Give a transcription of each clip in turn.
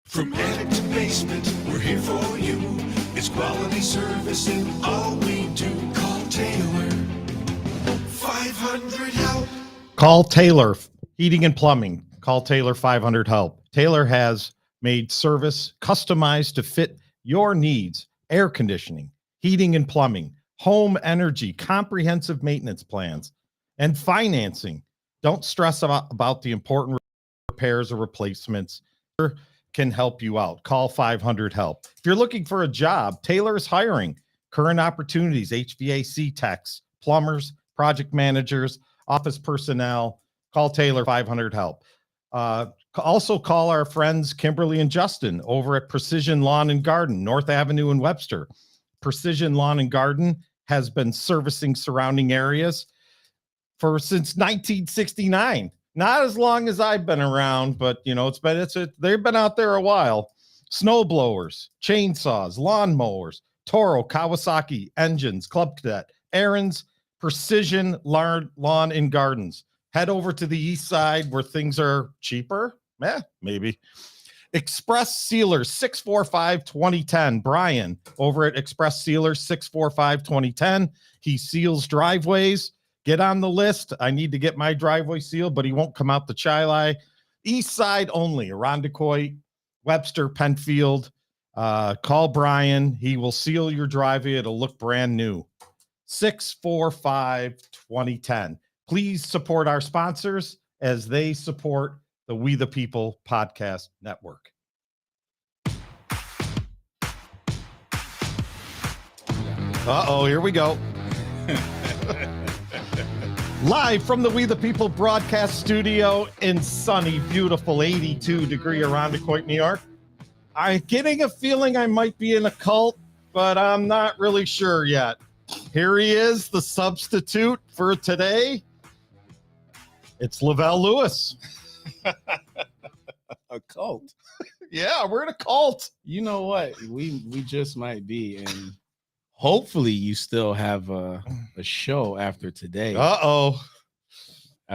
From attic to basement, we're here for you. It's quality service in all we do. Call Taylor. 500 help. Call Taylor Heating and Plumbing. Call Taylor 500 help. Taylor has made service customized to fit your needs. Air conditioning, heating and plumbing, home energy, comprehensive maintenance plans, and financing. Don't stress about the important repairs or replacements. Taylor can help you out. Call 500 help. If you're looking for a job, Taylor is hiring. Current opportunities: HVAC techs, plumbers, project managers, office personnel. Call Taylor 500 help. Also call our friends Kimberly and Justin over at Precision Lawn and Garden, North Avenue in Webster. Precision Lawn and Garden has been servicing surrounding areas since 1969. Not as long as I've been around, but they've been out there a while. Snow blowers, chainsaws, lawn mowers, Toro, Kawasaki, engines, Club Cadet, Aaron's Precision Lawn and Gardens. Head over to the east side where things are cheaper. Maybe. Express Sealers, 645-2010. Brian over at Express Sealers, 645-2010. He seals driveways. Get on the list. I need to get my driveway sealed, but he won't come out the Chili. East side only. Irondequoit, Webster, Penfield. Call Brian. He will seal your driveway. It'll look brand new. 645-2010. Please support our sponsors as they support the We the People Podcast Network. Here we go. Live from the We the People broadcast studio in sunny, beautiful 82-degree Irondequoit, New York. I'm getting a feeling I might be in a cult, but I'm not really sure yet. Here he is, the substitute for today. It's Lavelle Lewis. A cult. Yeah, we're in a cult. You know what? We just might be, and hopefully you still have a show after today. I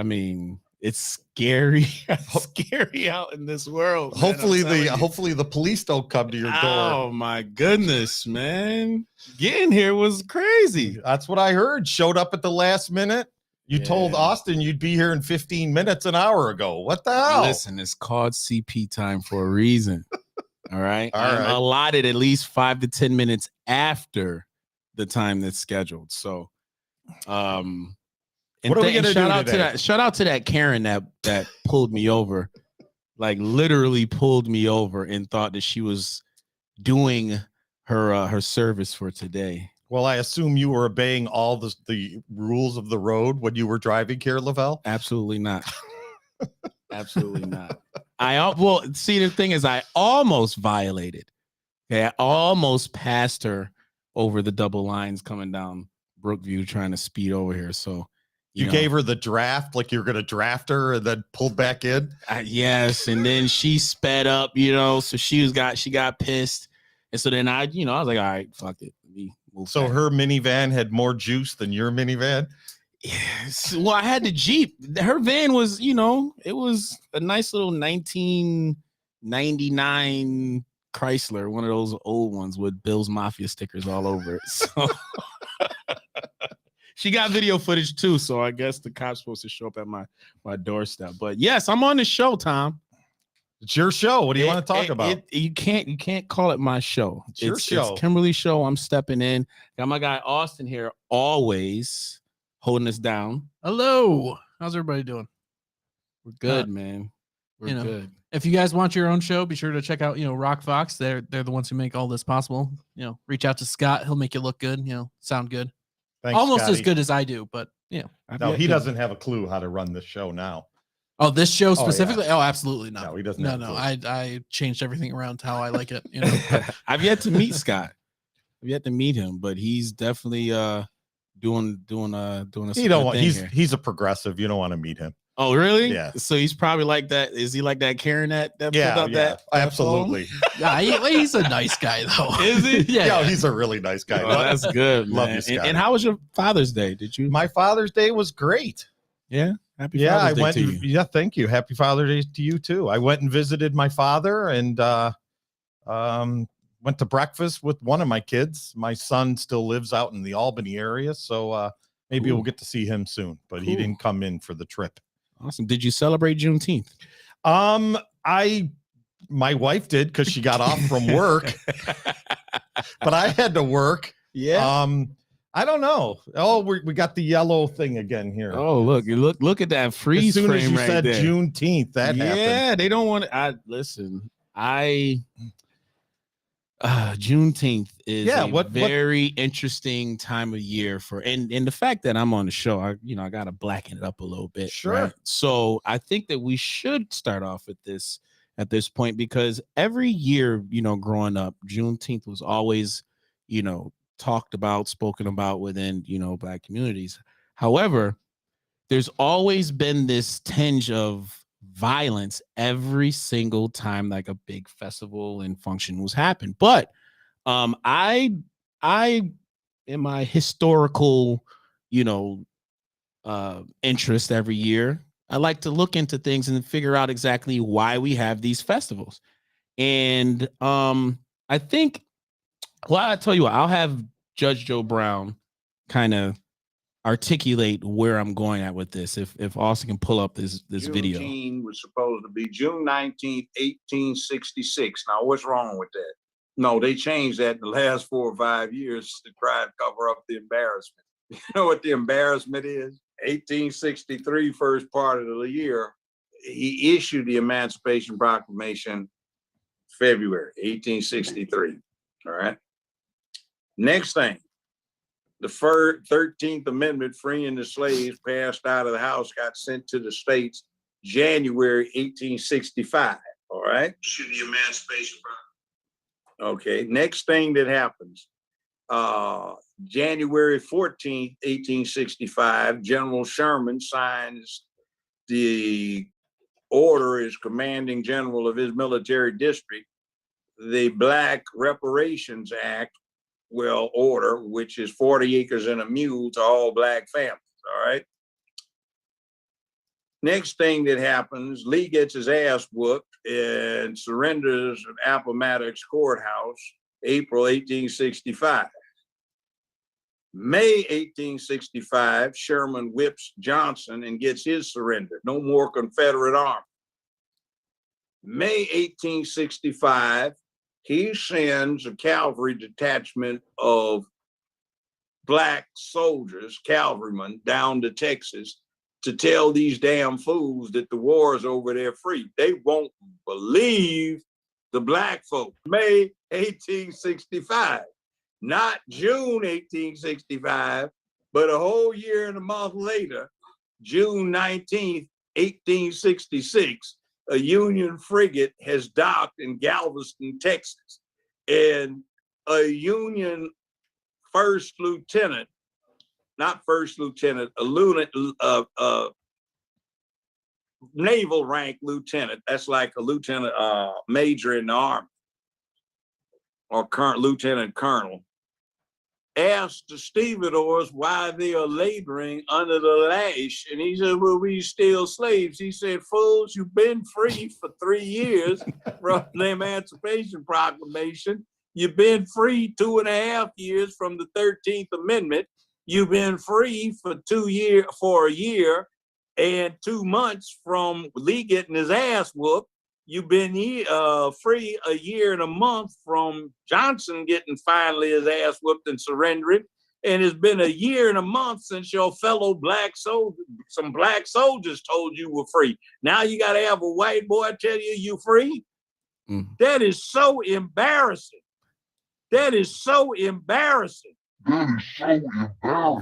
mean, it's scary. Scary out in this world. Hopefully the police don't come to your door. Oh my goodness, man. Getting here was crazy. That's what I heard. Showed up at the last minute. You told Austin you'd be here in 15 minutes an hour ago. What the hell? Listen, it's called CP time for a reason. All right. All right. Allotted at least 5 to 10 minutes after the time that's scheduled. So, what are we gonna do today? Shout out to that Karen that pulled me over, like literally pulled me over and thought that she was doing her service for today. Well, I assume you were obeying all the rules of the road when you were driving here, Lavelle? Absolutely not. Absolutely not. See, the thing is, I almost violated. Okay, I almost passed her over the double lines coming down Brookview trying to speed over here. So you gave her the draft, like you're going to draft her and then pull back in? Yes, and then she sped up, so she got pissed. And so then I was like, all right, fuck it. So her minivan had more juice than your minivan? Yes. Well, I had the Jeep. Her van was, it was a nice little 1999 Chrysler, one of those old ones with Bill's Mafia stickers all over it. So she got video footage too. So I guess the cop's supposed to show up at my doorstep. But yes, I'm on the show, Tom. It's your show. What do you want to talk about? You can't call it my show. It's your show. It's Kimberly's show. I'm stepping in. Got my guy Austin here, always holding us down. Hello. How's everybody doing? We're good, man. We're good. If you guys want your own show, be sure to check out, Rock Fox. They're the ones who make all this possible. Reach out to Scott. He'll make you look good, sound good. Thanks, almost Scotty. as good as I do, but No, he doesn't have a clue how to run this show now. Oh, this show specifically? Oh, absolutely not. No, he doesn't. No. I changed everything around how I like it. I've yet to meet Scott. I've yet to meet him, but he's definitely doing a. He's a progressive. You don't want to meet him. Oh, really? Yeah. So he's probably like that. Is he like that Karen that pulled out that? Absolutely. Yeah, he's a nice guy though. Is he? Yeah, he's a really nice guy. Oh, that's good. Love man. you, Scott. And how was your Father's Day? My Father's Day was great. Yeah. Happy Father's Day to you. Yeah, thank you. Happy Father's Day to you too. I went and visited my father, and Went to breakfast with one of my kids. My son still lives out in the Albany area, so maybe we'll get to see him soon. But he didn't come in for the trip. Awesome. Did you celebrate Juneteenth? My wife did because she got off from work, but I had to work. Yeah. I don't know. Oh, we got the yellow thing again here. Oh, look at that freeze as soon frame as you right said there. Juneteenth, that happened. Yeah, they don't want to. Juneteenth is a very interesting time of year and the fact that I'm on the show, I got to blacken it up a little bit. Sure. Right? So I think that we should start off at this point, because every year, growing up, Juneteenth was always, talked about, spoken about within, Black communities. However, there's always been this tinge of violence every single time like a big festival and function was happening. But I in my historical interest every year, I like to look into things and figure out exactly why we have these festivals. And I think, I tell you what, I'll have Judge Joe Brown kind of articulate where I'm going at with this. If Austin can pull up this video. Juneteenth was supposed to be June 19th, 1866. Now, what's wrong with that? No, they changed that in the last 4 or 5 years to try and cover up the embarrassment. You know what the embarrassment is? 1863, first part of the year, he issued the Emancipation Proclamation, February 1863. All right. Next thing. The 13th Amendment freeing the slaves passed out of the House, got sent to the states January 1865. All right. Should the Emancipation Proclamation. Okay. Next thing that happens, January 14th, 1865, General Sherman signs the order as commanding general of his military district, the Black Reparations Act order, which is 40 acres and a mule to all Black families. All right. Next thing that happens, Lee gets his ass whooped and surrenders at Appomattox Courthouse, April 1865. May 1865, Sherman whips Johnson and gets his surrender. No more Confederate army. May 1865, he sends a cavalry detachment of Black soldiers, cavalrymen, down to Texas to tell these damn fools that the war is over there free. They won't believe the Black folk. May 1865, not June 1865, but a whole year and a month later, June 19th, 1866, a Union frigate has docked in Galveston, Texas, and a Union first lieutenant, not first lieutenant, a naval rank lieutenant, that's like a lieutenant major in the Army, or current lieutenant colonel, asked the stevedores why they are laboring under the lash. And he said, well, we still slaves. He said, fools, you've been free for 3 years from the Emancipation Proclamation. You've been free 2.5 years from the 13th Amendment. You've been free for a year and 2 months from Lee getting his ass whooped. You've been free a year and a month from Johnson getting finally his ass whooped and surrendering. And it's been a year and a month since your fellow Black soldiers, some Black soldiers told you were free. Now you got to have a white boy tell you free? Mm. That is so embarrassing. That is so embarrassing.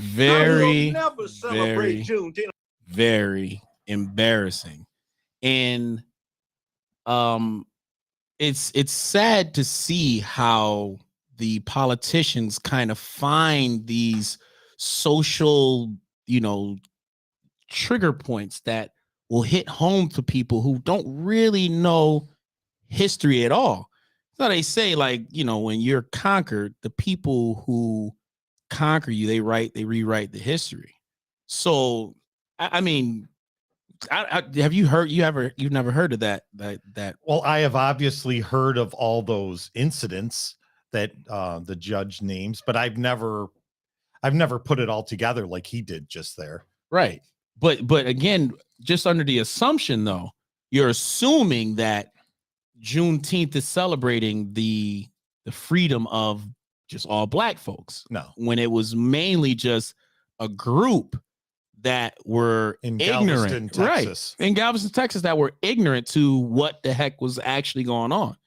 Very, never celebrate Juneteenth. Very embarrassing. And it's sad to see how the politicians kind of find these social, trigger points that will hit home to people who don't really know history at all. So they say, like, when you're conquered, the people who conquer you, they rewrite the history. So, I mean, have you heard? You've never heard of that? Well, I have obviously heard of all those incidents that the judge names, but I've never put it all together like he did just there. Right. But again, just under the assumption though, you're assuming that Juneteenth is celebrating the freedom of just all black folks. No, When it was mainly just a group that were in ignorant, Galveston, Texas. right? In Galveston, Texas, that were ignorant to what the heck was actually going on.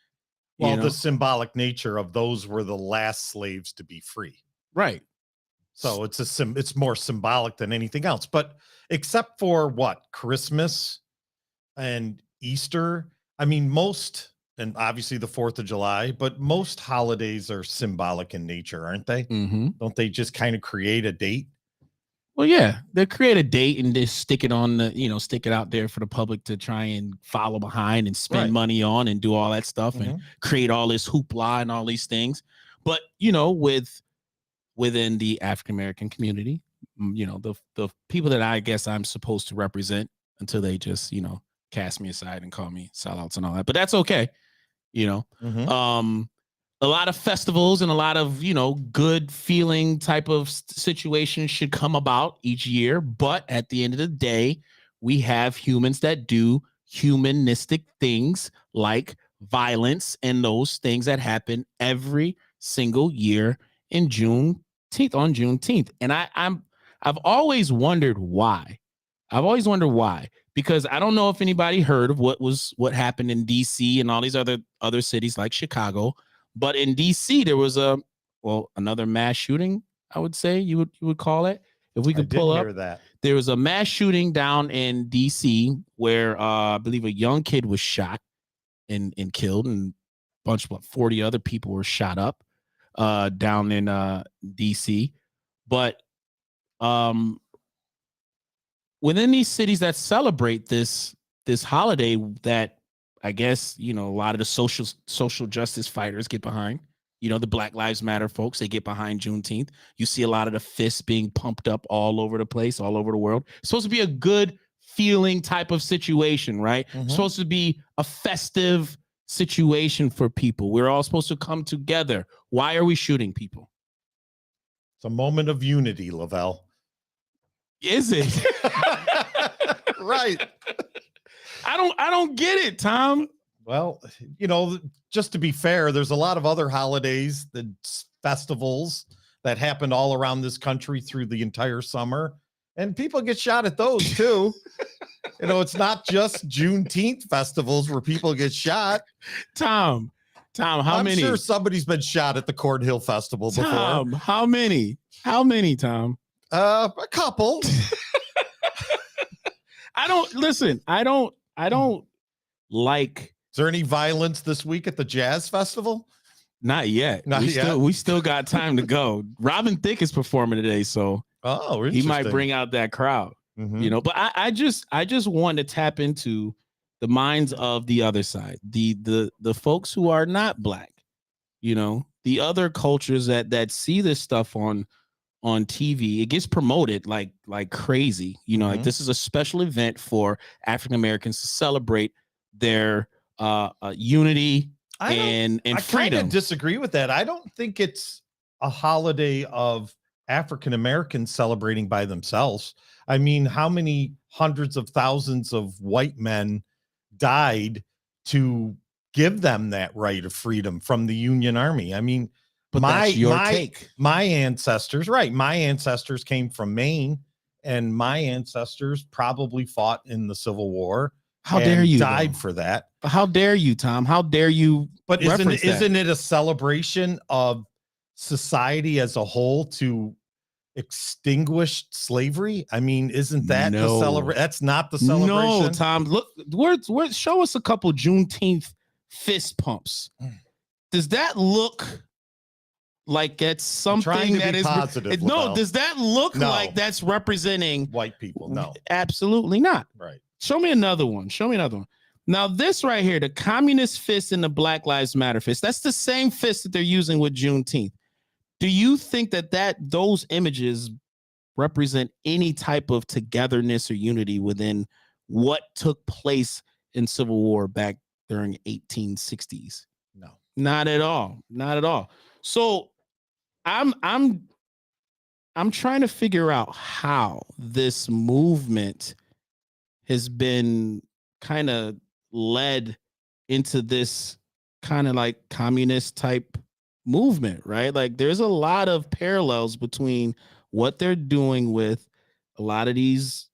Well, the symbolic nature of those were the last slaves to be free. Right. So it's more symbolic than anything else. But except for what, Christmas and Easter, I mean, and obviously the 4th of July, but most holidays are symbolic in nature, aren't they? Mm-hmm. Don't they just kind of create a date? Well, yeah, they create a date and just stick it on stick it out there for the public to try and follow behind and spend money on and do all that stuff and create all this hoopla and all these things. But, within the African American community, the people that I guess I'm supposed to represent until they just, cast me aside and call me sellouts and all that. But that's okay. A lot of festivals and a lot of, good feeling type of situations should come about each year. But at the end of the day, we have humans that do humanistic things like violence and those things that happen every single year on Juneteenth. And I've always wondered why. Because I don't know if anybody heard of what happened in DC and all these other cities like Chicago. But in DC, there was another mass shooting, I would say you would call it. If we could pull up that. There was a mass shooting down in DC where I believe a young kid was shot and killed, and a bunch of 40 other people were shot up down in DC. But within these cities that celebrate this holiday that I guess, a lot of the social justice fighters get behind, the Black Lives Matter folks, they get behind Juneteenth. You see a lot of the fists being pumped up all over the place, all over the world. It's supposed to be a good feeling type of situation, right? Mm-hmm. It's supposed to be a festive situation for people. We're all supposed to come together. Why are we shooting people? It's a moment of unity, Lavelle. Is it? Right. I don't get it, Tom. Well, just to be fair, there's a lot of other holidays, the festivals that happen all around this country through the entire summer, and people get shot at those too. It's not just Juneteenth festivals where people get shot. Tom, how many? I'm sure somebody's been shot at the Cornhill Festival before. Tom, how many? Tom? A couple. I don't like. Is there any violence this week at the Jazz Festival? Not yet. We still got time to go. Robin Thicke is performing today, so he might bring out that crowd. Mm-hmm. But I just want to tap into the minds of the other side, the folks who are not black, the other cultures that see this stuff on TV. It gets promoted like crazy. Like this is a special event for African Americans to celebrate their unity and freedom. I kind of disagree with that. I don't think it's a holiday of African Americans celebrating by themselves. I mean, how many hundreds of thousands of white men died to give them that right of freedom from the Union Army? I mean, but that's your take. My ancestors, right? My ancestors came from Maine, and my ancestors probably fought in the Civil War. How dare you? Died for that. How dare you, Tom? How dare you? But isn't it a celebration of society as a whole to extinguish slavery? I mean, isn't that the celebration? That's not the celebration. No, Tom. Look, show us a couple Juneteenth fist pumps. Does that look like that's something that is positive? No, does that look like that's representing white people? No, absolutely not. Right. Show me another one. Now, this right here, the communist fist and the Black Lives Matter fist, that's the same fist that they're using with Juneteenth. Do you think that those images represent any type of togetherness or unity within what took place in Civil War back during 1860s. No. Not at all. Not at all. So I'm trying to figure out how this movement has been kind of led into this kind of like communist type movement, right? Like there's a lot of parallels between what they're doing with a lot of these,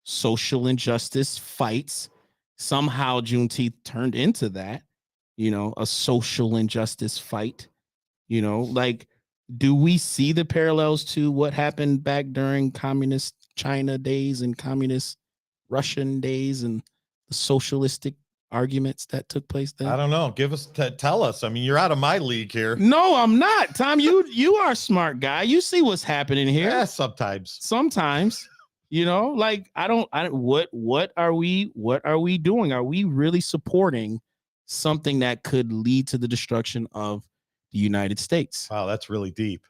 social injustice fights. Somehow Juneteenth turned into that, a social injustice fight, like, do we see the parallels to what happened back during communist China days and communist Russian days and the socialistic arguments that took place then? I don't know. Tell us. I mean, you're out of my league here. No, I'm not. Tom, you are a smart guy. You see what's happening here. Yeah, sometimes. Like what are we doing? Are we really supporting something that could lead to the destruction of the United States? Wow, that's really deep.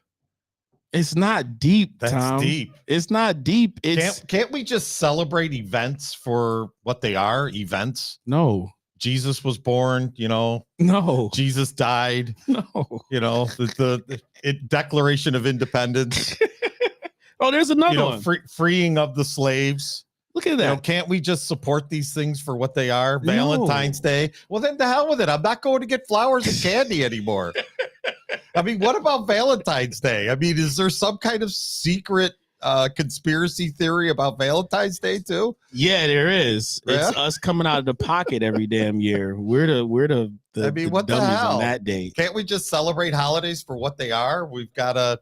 It's not deep, That's Tom. deep. It's not deep. It's Can't we just celebrate events for what they are? Events. no. Jesus was born, No. Jesus died, No. the Declaration of Independence. Oh, there's another one. Freeing of the slaves. Look at that. Can't we just support these things for what they are? No. Valentine's Day. Well, then the hell with it. I'm not going to get flowers and candy anymore. I mean, what about Valentine's Day? I mean, is there some kind of secret conspiracy theory about Valentine's Day too? Yeah, there is. Yeah? It's us coming out of the pocket every damn year. We're the what the dummies hell? on that day. Can't we just celebrate holidays for what they are? We gotta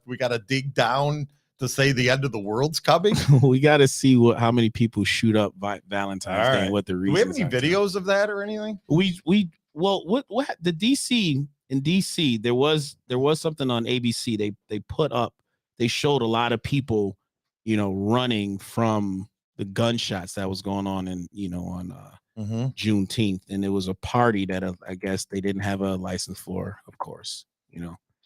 dig down to say the end of the world's coming. We got to see how many people shoot up Valentine's Day and what the Do reasons. we have any are. videos of that or anything? What the DC there was something on ABC they showed a lot of people running from the gunshots that was going on on Juneteenth, and it was a party that I guess they didn't have a license for, of course.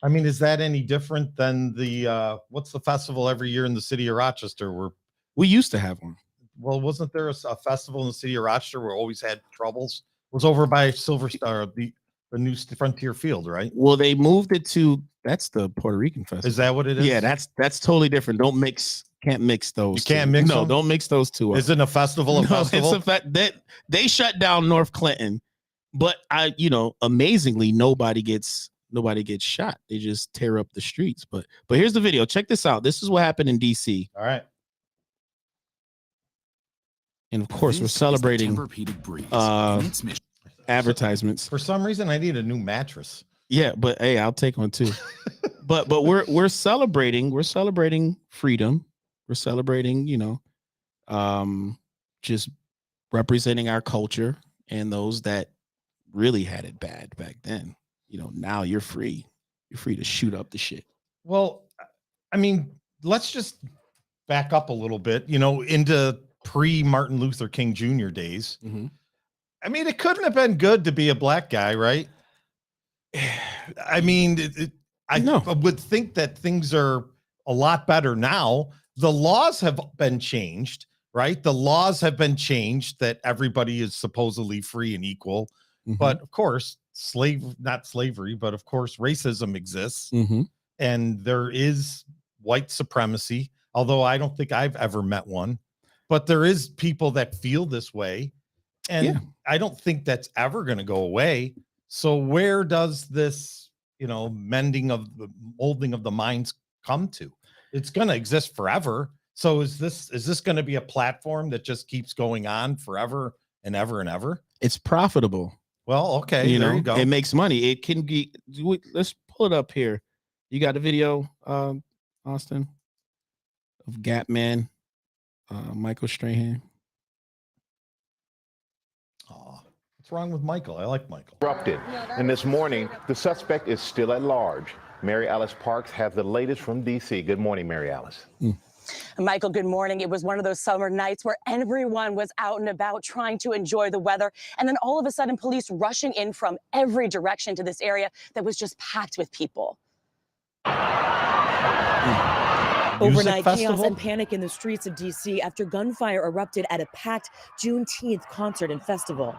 I mean, is that any different than the what's the festival every year in the city of Rochester where we used to have one? Well, wasn't there a festival in the city of Rochester where always had troubles? It was over by Silver Star, the new Frontier Field, right? Well, they moved it to that's the Puerto Rican festival. Is that what it is? Yeah, that's totally different. Can't mix those. You can't mix them? Don't mix those two up. Isn't a festival a festival? It's a fact that they shut down North Clinton, but amazingly nobody gets shot. They just tear up the streets. But here's the video. Check this out. This is what happened in DC. All right. And of course, we're celebrating advertisements. For some reason, I need a new mattress. Yeah, but hey, I'll take one too. but we're celebrating freedom. We're celebrating, just representing our culture and those that really had it bad back then. Now you're free. You're free to shoot up the shit. Well, I mean, let's just back up a little bit, into pre-Martin Luther King Jr. days. Mm-hmm. I mean, it couldn't have been good to be a black guy, right? I mean, I would think that things are a lot better now. The laws have been changed, right? The laws have been changed that everybody is supposedly free and equal. Mm-hmm. But of course, not slavery, but of course, racism exists. Mm-hmm. And there is white supremacy, although I don't think I've ever met one. But there is people that feel this way. And I don't think that's ever going to go away. So where does this, molding of the minds come to? It's going to exist forever. So is this going to be a platform that just keeps going on forever and ever and ever? It's profitable. Well, okay, there you go. It makes money. It can be. Let's pull it up here. You got a video, Austin, of Gap Man, Michael Strahan. What's wrong with Michael? I like Michael. Erupted. And this morning, the suspect is still at large. Mary Alice Parks has the latest from D.C. Good morning, Mary Alice. Michael, good morning. It was one of those summer nights where everyone was out and about trying to enjoy the weather. And then all of a sudden, police rushing in from every direction to this area that was just packed with people. Overnight chaos festival? and panic in the streets of D.C. after gunfire erupted at a packed Juneteenth concert and festival.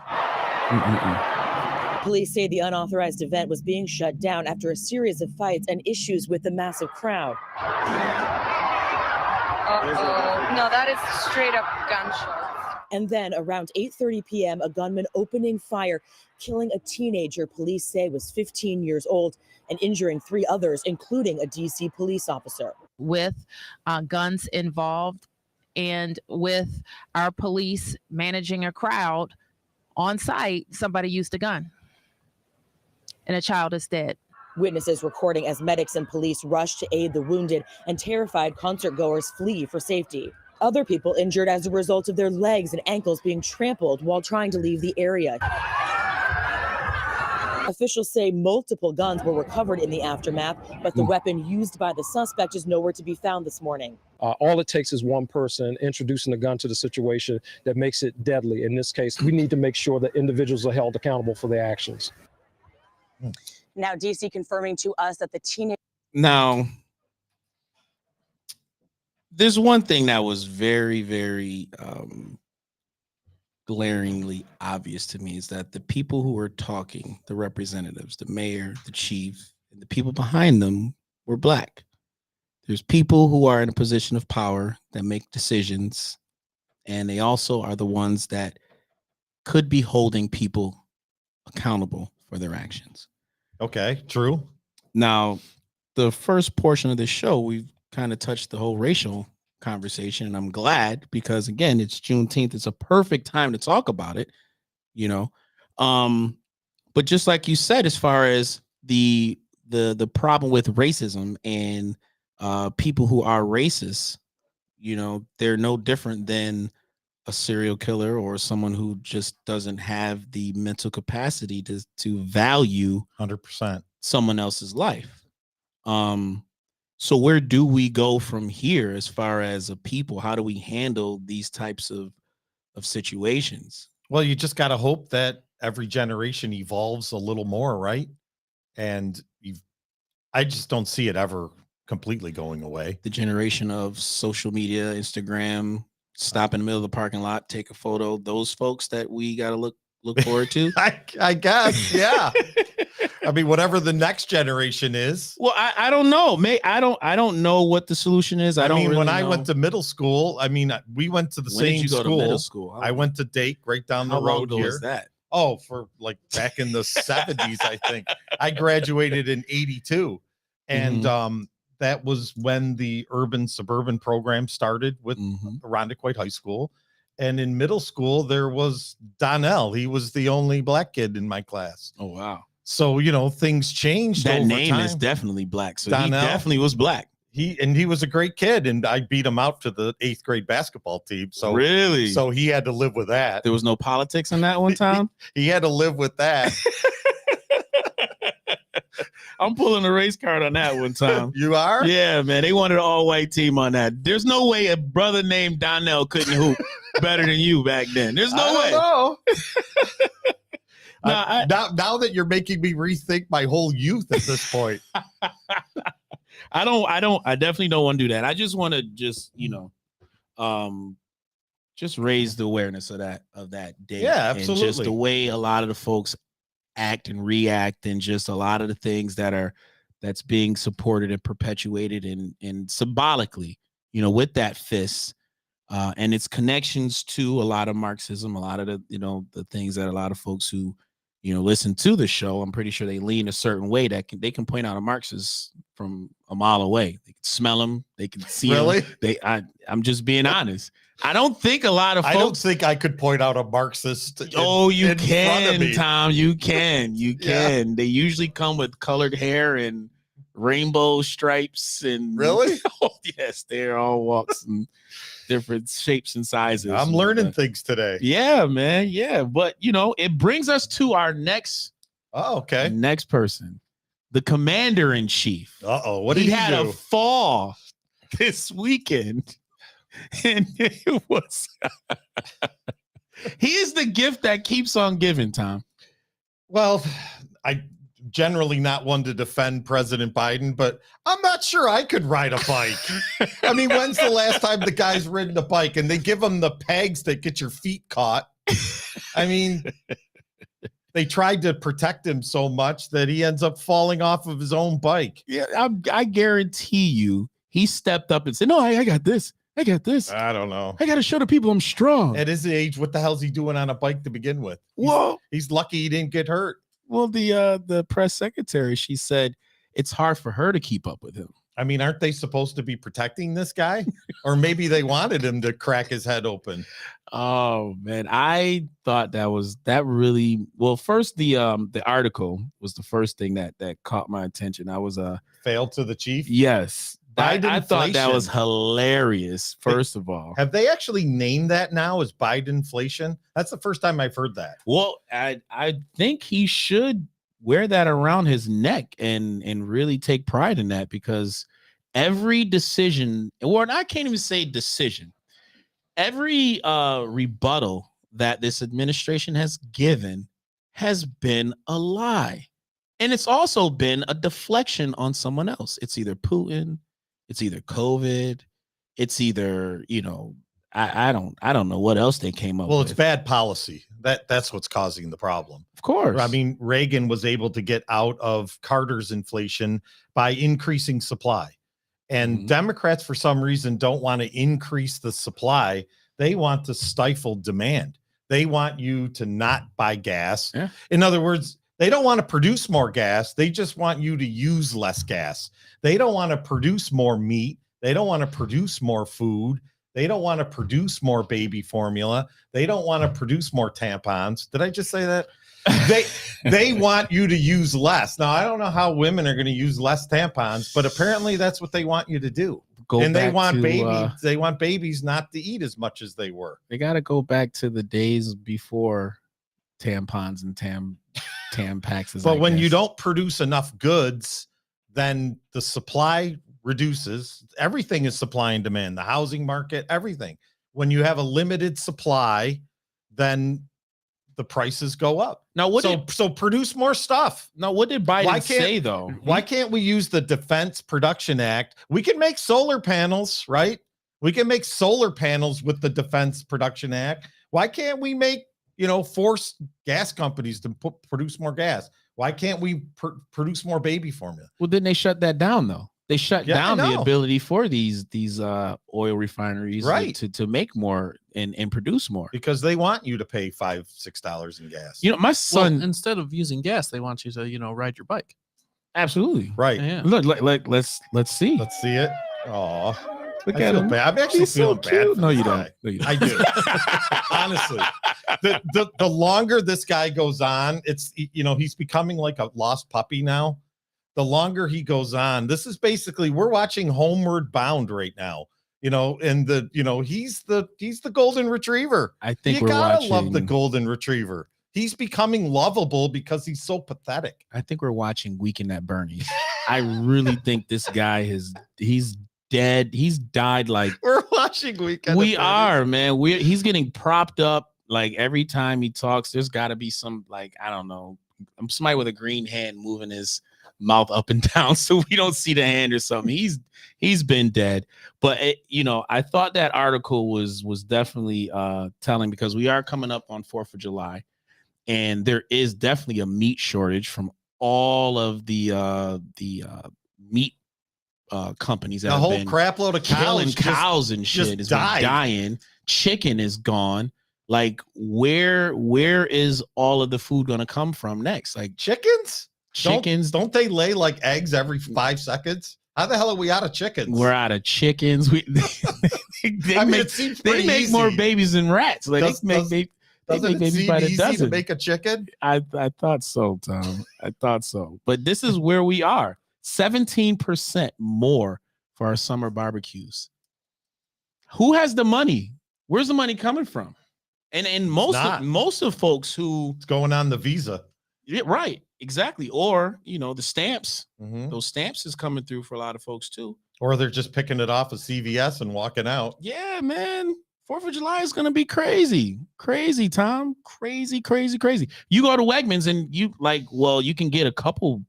Police say the unauthorized event was being shut down after a series of fights and issues with the massive crowd. No, that is straight up gunshots. And then around 8:30 p.m., a gunman opening fire, killing a teenager police say was 15 years old and injuring 3 others, including a D.C. police officer. With guns involved and with our police managing a crowd on site, somebody used a gun and a child is dead. Witnesses recording as medics and police rush to aid the wounded and terrified concertgoers flee for safety. Other people injured as a result of their legs and ankles being trampled while trying to leave the area. Officials say multiple guns were recovered in the aftermath, but the weapon used by the suspect is nowhere to be found this morning. All it takes is one person introducing a gun to the situation that makes it deadly. In this case, we need to make sure that individuals are held accountable for their actions. Now, D.C. confirming to us that the teenager. Now, there's one thing that was very, very glaringly obvious to me is that the people who were talking, the representatives, the mayor, the chief, and the people behind them were Black. There's people who are in a position of power that make decisions, and they also are the ones that could be holding people accountable for their actions. Okay, true. Now, the first portion of this show, we've kind of touched the whole racial conversation, and I'm glad because again, it's Juneteenth. It's a perfect time to talk about it, you know. But just like you said, as far as the problem with racism and people who are racist, you know, they're no different than a serial killer or someone who just doesn't have the mental capacity to value 100% someone else's life. So where do we go from here as far as a people? How do we handle these types of situations? Well, you just got to hope that every generation evolves a little more, right? And I just don't see it ever completely going away. The generation of social media, Instagram, stop in the middle of the parking lot, take a photo. Those folks that we got to look forward to. I guess, yeah. I mean, whatever the next generation is. Well, I don't know. I don't know what the solution is. I mean, really when know. I went to middle school, I mean, we went to the When did same you go school. to middle school? I went to Dake right down the How long road ago here. was that? Oh, for like back in the 70s, I think. I graduated in 82. And that was when the urban suburban program started with Irondequoit High School. And in middle school, there was Donnell. He was the only Black kid in my class. Oh, wow. So, you know, things changed. That over name time. is definitely Black. So Donnell, he definitely was Black. He was a great kid, and I beat him out to the 8th grade basketball team. So really, so he had to live with that. There was no politics in that one time. He had to live with that. I'm pulling a race card on that one time. You are? Yeah, man. They wanted an all-white team on that. There's no way a brother named Donnell couldn't hoop better than you back then. There's no way. No. Nah, now that you're making me rethink my whole youth at this point. I definitely don't want to do that. I just want to just raise the awareness of that day. Yeah, absolutely. And just the way a lot of the folks act and react, and just a lot of the things that's being supported and perpetuated and symbolically, you know, with that fist and its connections to a lot of Marxism, a lot of the things that a lot of folks who, you know, listen to the show, I'm pretty sure they lean a certain way that they can point out a Marxist from a mile away. They can smell them, they can see really? them. I'm just being honest. I don't think a lot of folks. I don't think I could point out a Marxist. You can, Tom. You can. You can. Yeah. They usually come with colored hair and rainbow stripes and really. Oh yes, they're all walks and different shapes and sizes. I'm learning things today. Yeah, man. Yeah, but you know, it brings us to our next. Oh, okay. Next person, the commander in chief. What did he had do? A fall this weekend. And it was he is the gift that keeps on giving, Tom. Well, generally not one to defend President Biden, but I'm not sure I could ride a bike. I mean, when's the last time the guy's ridden a bike and they give him the pegs that get your feet caught? I mean, they tried to protect him so much that he ends up falling off of his own bike. Yeah, I guarantee you, he stepped up and said, "No, I got this. I got this. I don't know. I got to show the people I'm strong." At his age, what the hell's he doing on a bike to begin with? Well, He's lucky he didn't get hurt. well, the press secretary, she said it's hard for her to keep up with him. I mean, aren't they supposed to be protecting this guy? Or maybe they wanted him to crack his head open. Oh man, I thought that really well. First, the article was the first thing that caught my attention. I was Failed to the chief. yes, I thought that was Bidenflation. hilarious. First of all, Have they actually named that now as Bidenflation? That's the first time I've heard that. well, I think he should wear that around his neck and really take pride in that, because every decision, or I can't even say decision, every rebuttal that this administration has given has been a lie. And it's also been a deflection on someone else. It's either Putin, it's either COVID, it's either, I don't know what else they came up Well, with. it's bad policy. That's what's causing the problem. Of course. I mean, Reagan was able to get out of Carter's inflation by increasing supply. And Mhm. Democrats, for some reason, don't want to increase the supply. They want to stifle demand. They want you to not buy gas. Yeah. In other words, they don't want to produce more gas. They just want you to use less gas. They don't want to produce more meat. They don't want to produce more food. They don't want to produce more baby formula. They don't want to produce more tampons. Did I just say that? They want you to use less. Now, I don't know how women are going to use less tampons, but apparently that's what they want you to do. And they want they want babies not to eat as much as they were. They got to go back to the days before tampons and Tampaxes. But when you don't produce enough goods, then the supply reduces. Everything is supply and demand, the housing market, everything. When you have a limited supply, then the prices go up. Now, so produce more stuff. Now, what did Biden say though? Why can't we use the Defense Production Act? We can make solar panels, right? We can make solar panels with the Defense Production Act. Why can't we make, force gas companies to produce more gas? Why can't we produce more baby formula? Well, didn't they shut that down though? They shut down the know. ability for these oil refineries Right. to make more and produce more. Because they want you to pay $5-6 in gas. My son, instead of using gas, they want you to, ride your bike. absolutely Right. Yeah. Look, let's see. Let's see it. Oh, Look I at feel him. bad. I'm actually He's so feeling bad. cute. for No, this you don't. guy. No, you don't. I do. Honestly, the longer this guy goes on, it's he's becoming like a lost puppy now. The longer he goes on, this is basically we're watching Homeward Bound right now. And he's the golden retriever. I think you we're gotta love the watching. golden retriever. He's becoming lovable because he's so pathetic. I think we're watching Weekend at Bernie's. I really think this guy he's dead. He's died like We're watching Weekend. we at Bernie's. are, man. He's getting propped up like every time he talks. There's got to be some I don't know, somebody with a green hand moving his mouth up and down so we don't see the hand or something. He's been dead. But I thought that article was definitely telling, because we are coming up on 4th of July, and there is definitely a meat shortage from all of the meat companies that The have whole been crap load of killing cows cows and just shit has been died. dying. Chicken is gone. Like where is all of the food going to come from next? Like chickens. chickens. Don't they lay like eggs every 5 seconds? How the hell are we out of chickens? We're out of chickens. They I mean, make, it seems they pretty make easy. more babies than rats. Like Doesn't they it make babies by the seem easy to dozen. make a chicken? I thought so, Tom. I thought so. But this is where we are. 17% more for our summer barbecues. Who has the money? Where's the money coming from? And most of folks who It's going on the Visa. yeah, right, exactly. Or the stamps. Mhm. Those stamps is coming through for a lot of folks too. Or they're just picking it off of CVS and walking out. Yeah, man. 4th of July is gonna be crazy, crazy, Tom, crazy, crazy, crazy. You go to Wegmans and you you can get a couple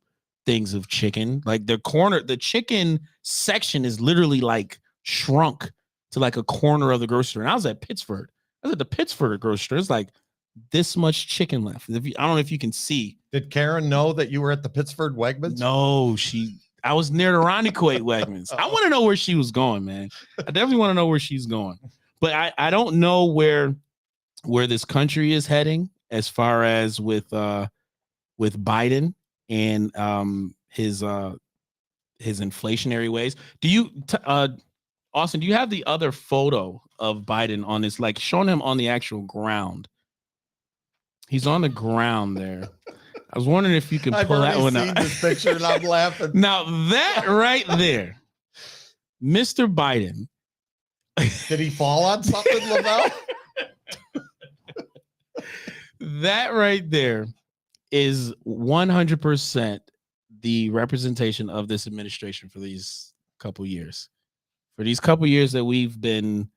things of chicken. Like the chicken section is literally like shrunk to like a corner of the grocery store. And I was at Pittsford. I was at the Pittsford grocery store. It's like this much chicken left. I don't know if you can see. Did Karen know that you were at the Pittsford Wegmans? No, I was near the Ronnie Quaid Wegmans. I want to know where she was going, man. I definitely want to know where she's going. But I don't know where this country is heading as far as with Biden and his inflationary ways. Do you Austin, do you have the other photo of Biden on this, like showing him on the actual ground? He's on the ground there. I was wondering if you can pull that one out. This picture and I'm laughing. Now that right there, Mr. Biden. Did he fall on something, Lavelle? That right there is 100% the representation of this administration for these couple years. For these couple years that we've been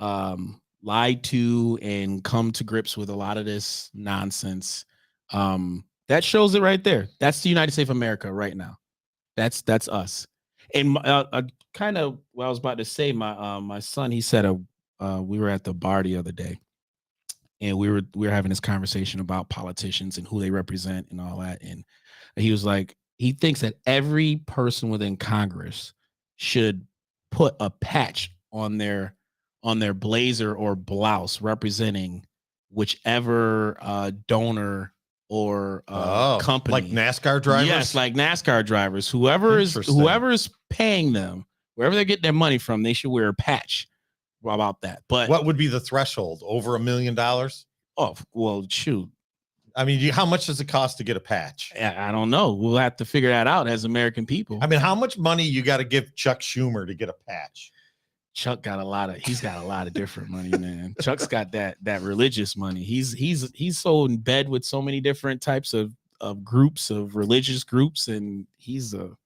lied to and come to grips with a lot of this nonsense. That shows it right there. That's the United States of America right now. That's us. And kind of what I was about to say, my son, he said we were at the bar the other day, and we were having this conversation about politicians and who they represent and all that. And he was like, he thinks that every person within Congress should put a patch on their blazer or blouse representing whichever donor or company, like NASCAR drivers. Yes, like NASCAR drivers. Whoever is paying them, wherever they get their money from, they should wear a patch about that. But what would be the threshold? Over $1 million? Oh, well, shoot. I mean, how much does it cost to get a patch? I don't know. We'll have to figure that out as American people. I mean, how much money you got to give Chuck Schumer to get a patch? Chuck got a lot of different money, man. Chuck's got that religious money. He's so in bed with so many different types of groups, of religious groups, and he's the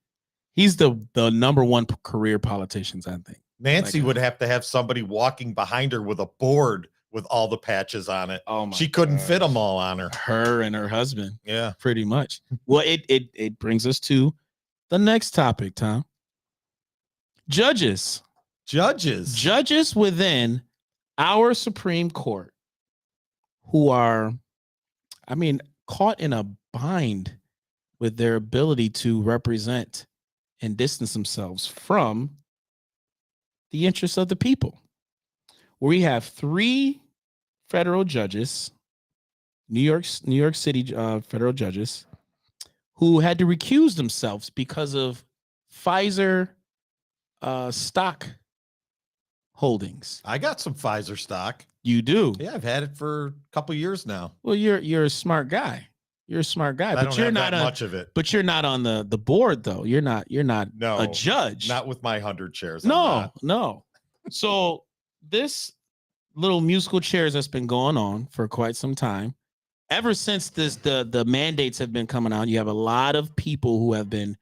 number one career politicians, I think. Nancy would have to have somebody walking behind her with a board with all the patches on it. Oh my! She couldn't fit them all on her. Her and her husband. Yeah, pretty much. Well, it brings us to the next topic, Tom. Judges within our Supreme Court who are, I mean, caught in a bind with their ability to represent and distance themselves from the interests of the people. We have 3 federal judges, New York City federal judges, who had to recuse themselves because of Pfizer stock holdings. I got some Pfizer stock. You do? Yeah, I've had it for a couple years now. Well, you're a smart guy. You're a smart guy, but you're not much of it. But you're not on the board, though. You're not a judge. Not with my 100 shares. No. So this little musical chairs that's been going on for quite some time. Ever since the mandates have been coming out, you have a lot of people who have been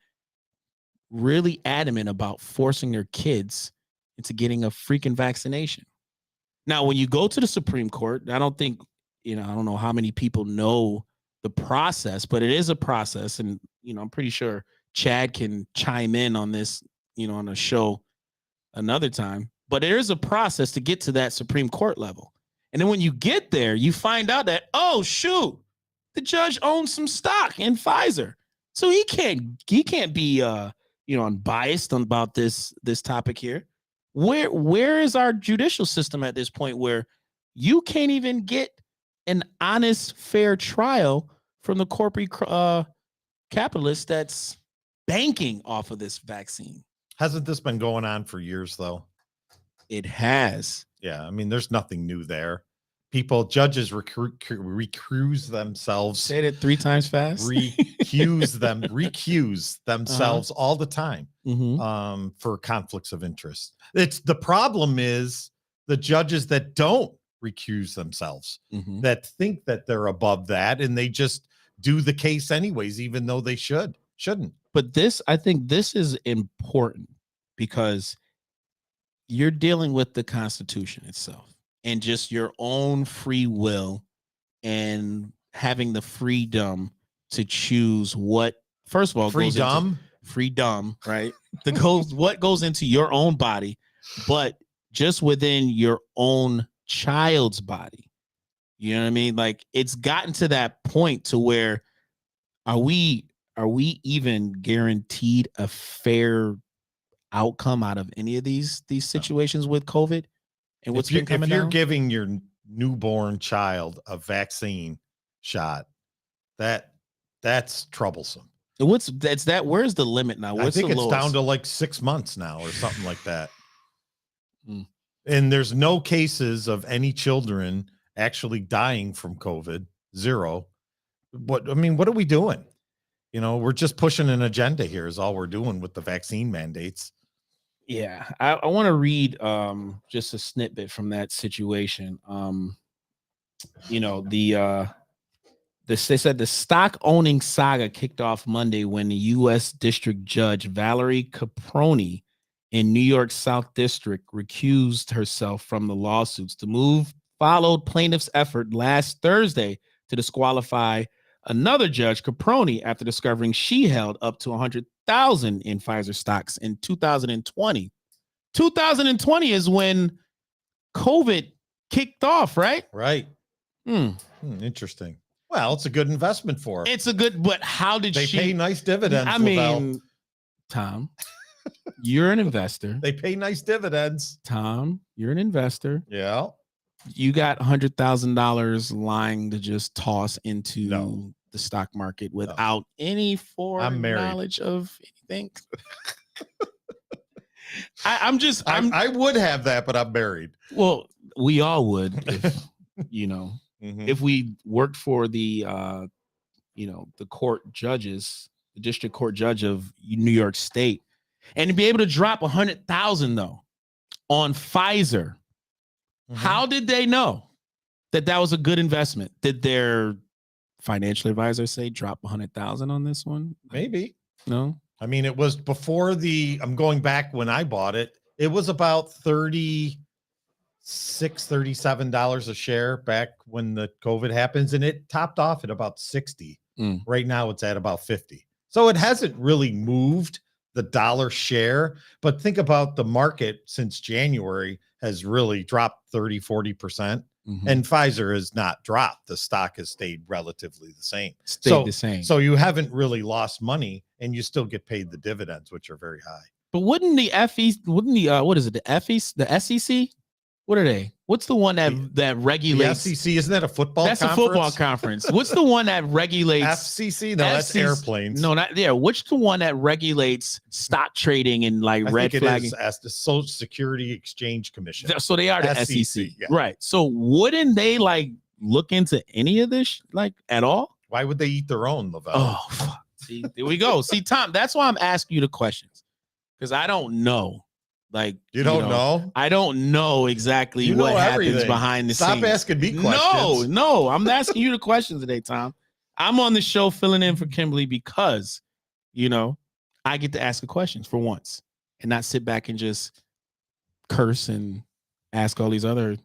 really adamant about forcing their kids into getting a freaking vaccination. Now, when you go to the Supreme Court, I don't know how many people know the process, but it is a process. And, I'm pretty sure Chad can chime in on this, on a show another time. But there is a process to get to that Supreme Court level. And then when you get there, you find out that, oh, shoot, the judge owns some stock in Pfizer. So he can't be, unbiased about this topic here. Where is our judicial system at this point where you can't even get an honest, fair trial from the corporate capitalist that's banking off of this vaccine? Hasn't this been going on for years, though? It has. Yeah, I mean, there's nothing new there. Judges recuse themselves. Say it 3 times fast. Recuse themselves all the time for conflicts of interest. The problem is the judges that don't recuse themselves, that think that they're above that, and they just do the case anyways, even though they shouldn't. But I think this is important because you're dealing with the Constitution itself. and just your own free will and having the freedom to choose what, first of all, freedom, right? What goes into your own body, but just within your own child's body. You know what I mean? Like, it's gotten to that point to where are we even guaranteed a fair outcome out of any of these situations with COVID and what's been coming if you're down? giving your newborn child a vaccine shot, that's troublesome. Where's the limit now? I think the it's lowest? down to like 6 months now or something like that. Mm. And there's no cases of any children actually dying from COVID. Zero. What are we doing? We're just pushing an agenda here is all we're doing with the vaccine mandates. Yeah, I want to read just a snippet from that situation. They said the stock owning saga kicked off Monday when the U.S. District Judge Valerie Caproni in New York South District recused herself from the lawsuits. The move followed plaintiffs' effort last Thursday to disqualify another judge, Caproni, after discovering she held up to 100,000 in Pfizer stocks in 2020. 2020 is when COVID kicked off, right? Right. Interesting. Well, it's a good investment for her. It's a good, but how did they pay nice dividends? I mean, Tom, you're an investor. They pay nice dividends. Tom, you're an investor. Yeah. You got $100,000 lying to just toss into the stock market without any knowledge of anything. I would have that, but I'm married. Well, we all would, if, if we worked for the court judges, the district court judge of New York State, and to be able to drop 100,000 though on Pfizer. How did they know that was a good investment? Did their financial advisor say drop 100,000 on this one? Maybe. No. I mean, it was before I'm going back when I bought it. It was about $37 a share back when the COVID happens, and it topped off at about 60. Right now it's at about 50. So it hasn't really moved the dollar share, but think about the market since January has really dropped 30-40%. And Pfizer has not dropped. The stock has stayed relatively the same. The same. So you haven't really lost money, and you still get paid the dividends, which are very high. But wouldn't the SEC? What are they? What's the one that regulates? The SEC, isn't that a football conference? That's a football conference. What's the one that regulates? FCC? No, that's airplanes. No, not there. Which the one that regulates stock trading and red flagging? As the Social Security Exchange Commission. So they are the SEC. Yeah. Right. So wouldn't they look into any of this at all? Why would they eat their own, Lavelle? Oh, fuck. See, there we go. See, Tom, that's why I'm asking you the questions, because I don't know. You don't know? I don't know exactly what happens behind the scenes. Stop asking me questions. No, I'm asking you the questions today, Tom. I'm on the show filling in for Kimberly because, I get to ask the questions for once and not sit back and just curse and answer all these other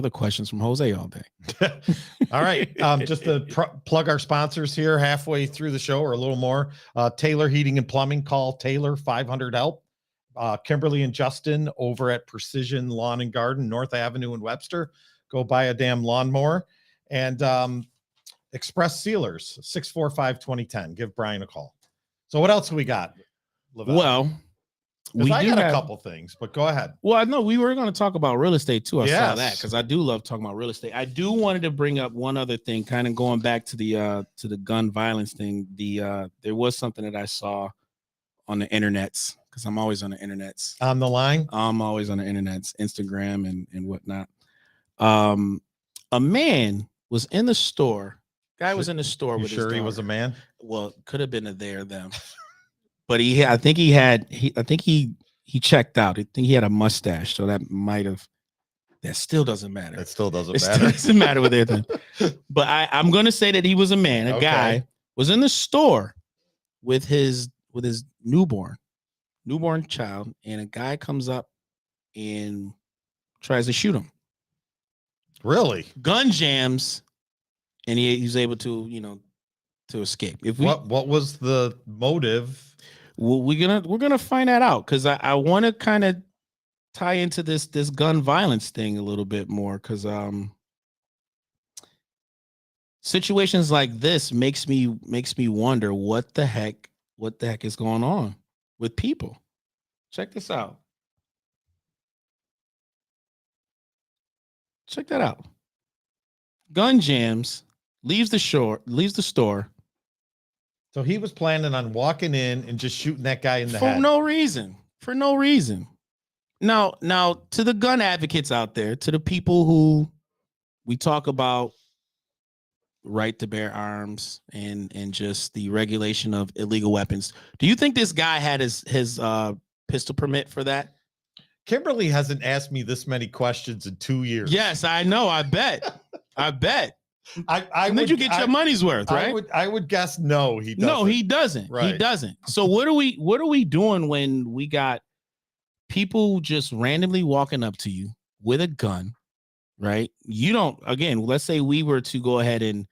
questions from Jose all day. All right. Just to plug our sponsors here halfway through the show or a little more. Taylor Heating and Plumbing. Call Taylor 500-HELP. Kimberly and Justin over at Precision Lawn and Garden, North Avenue in Webster. Go buy a damn lawnmower. And Express Sealers, 645-2010. Give Brian a call. So what else we got, Lavelle? Well, I got a couple things, but go ahead. Well, I know we were going to talk about real estate too. I saw that because I do love talking about real estate. I do wanted to bring up one other thing, kind of going back to the gun violence thing. There was something that I saw on the internets, because I'm always on the internets. On the line? I'm always on the internets, Instagram and whatnot. A man was in the store. Guy was in the store with his daughter. He was a man? Well, could have been a them. But I think he checked out. I think he had a mustache, so that still doesn't matter. It still doesn't matter. Still doesn't matter with anything. But I'm going to say that he was a man. A guy was in the store with his newborn child, and a guy comes up and tries to shoot him. Really? gun jams, and he was able to, to escape. If we, What was the motive? well, we're gonna find that out, because I want to kind of tie into this gun violence thing a little bit more, because situations like this makes me wonder what the heck is going on with people. Check this out. Check that out. Gun jams, leaves the store So he was planning on walking in and just shooting that guy in the for head. no reason. For no reason. Now, to the gun advocates out there, to the people who we talk about right to bear arms and just the regulation of illegal weapons, do you think this guy had his pistol permit for that? Kimberly hasn't asked me this many questions in 2 years. Yes, I know. I bet. I bet. Did you get your money's worth, right? I would guess no, he doesn't. No, he doesn't. Right. He doesn't. So what are we doing when we got people just randomly walking up to you with a gun, right? You don't, again, let's say we were to go ahead and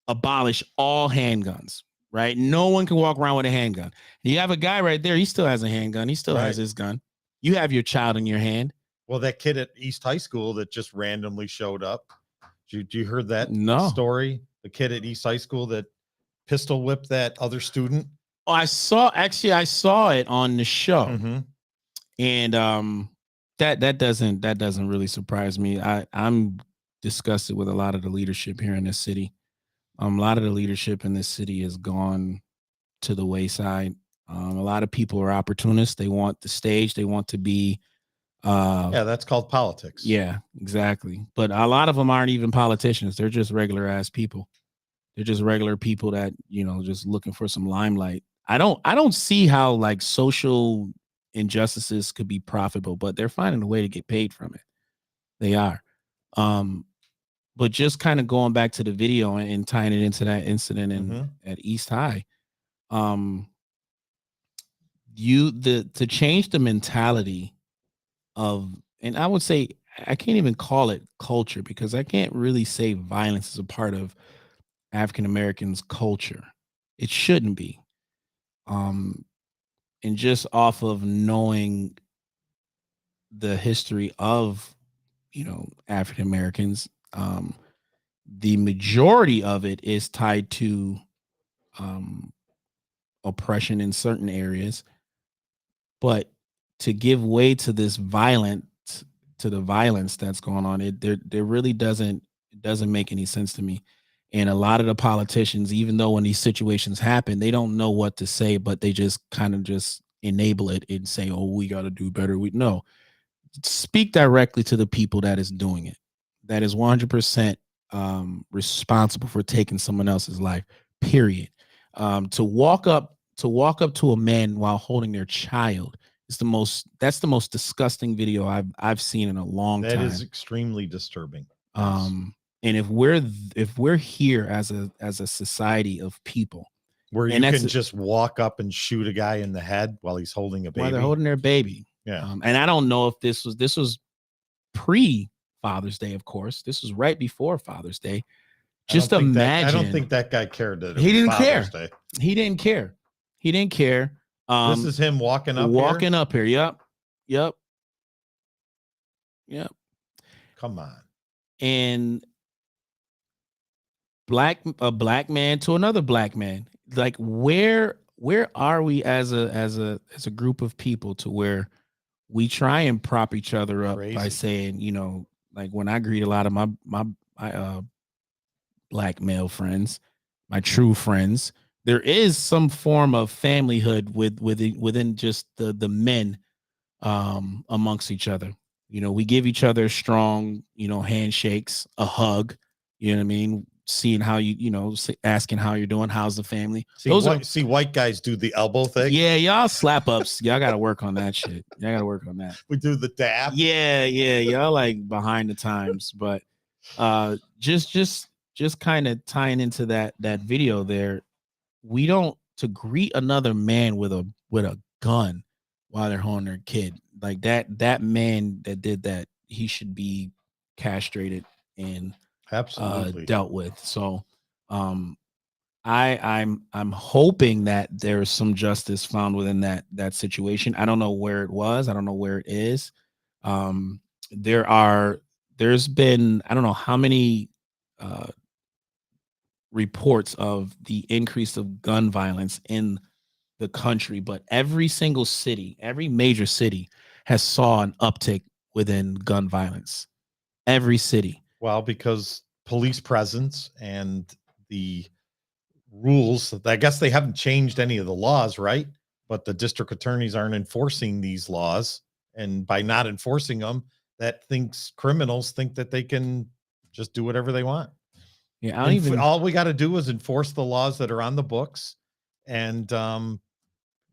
abolish all handguns, right? No one can walk around with a handgun. You have a guy right there, he still has a handgun, he still has his gun. You have your child in your hand. Well, that kid at East High School that just randomly showed up. Did you heard that story? The kid at East High School that pistol whipped that other student. Oh, I saw it on the show. Mm-hmm. And that doesn't really surprise me. I'm disgusted with a lot of the leadership here in this city. A lot of the leadership in this city has gone to the wayside. A lot of people are opportunists. They want the stage. They want to be. Yeah, that's called politics. Yeah, exactly. But a lot of them aren't even politicians. They're just regular ass people. They're just regular people that, just looking for some limelight. I don't see how like social injustices could be profitable, but they're finding a way to get paid from it. They are. But just kind of going back to the video and tying it into that incident at East High, to change the mentality of, and I would say I can't even call it culture, because I can't really say violence is a part of African Americans' culture. It shouldn't be. And just off of knowing the history of, African Americans, the majority of it is tied to oppression in certain areas. But to give way to this violence that's going on, there really doesn't make any sense to me. And a lot of the politicians, even though when these situations happen, they don't know what to say, but they just kind of just enable it and say, "Oh, we got to do better." No, speak directly to the people that is doing it. That is 100% responsible for taking someone else's life. Period. To walk up to a man while holding their child is that's the most disgusting video I've seen in a long time. That is extremely disturbing. And if we're here as a society of people, where you can just walk up and shoot a guy in the head while he's holding a baby, while they're holding their baby, and I don't know if this was pre Father's Day. Of course, this was right before Father's Day. Just imagine. I don't think that guy cared that he didn't care. Day. He didn't care. He didn't care. This is him walking up here. Yep. Come on. And a black man to another black man. Like where are we as a group of people to where we try and prop each other up by saying, like when I greet a lot of my black male friends, my true friends, there is some form of familyhood within just the men amongst each other. We give each other strong, handshakes, a hug, you know what I mean? Seeing how asking how you're doing, how's the family. See white guys do the elbow thing. Yeah, y'all slap ups. Y'all got to work on that shit. Y'all got to work on that. We do the dab. Yeah. Y'all like behind the times, but just kind of tying into that video there. We don't to greet another man with a gun while they're holding their kid, like that man that did that, he should be castrated and Absolutely. dealt with. So I'm hoping that there's some justice found within that situation. I don't know where it was. I don't know where it is. There's been, I don't know how many reports of the increase of gun violence in the country, but every single city, every major city has saw an uptick within gun violence. Every city. Well, because police presence and the rules, I guess they haven't changed any of the laws, right? But the district attorneys aren't enforcing these laws. And by not enforcing them, criminals think that they can just do whatever they want. Yeah, I don't even. All we got to do is enforce the laws that are on the books and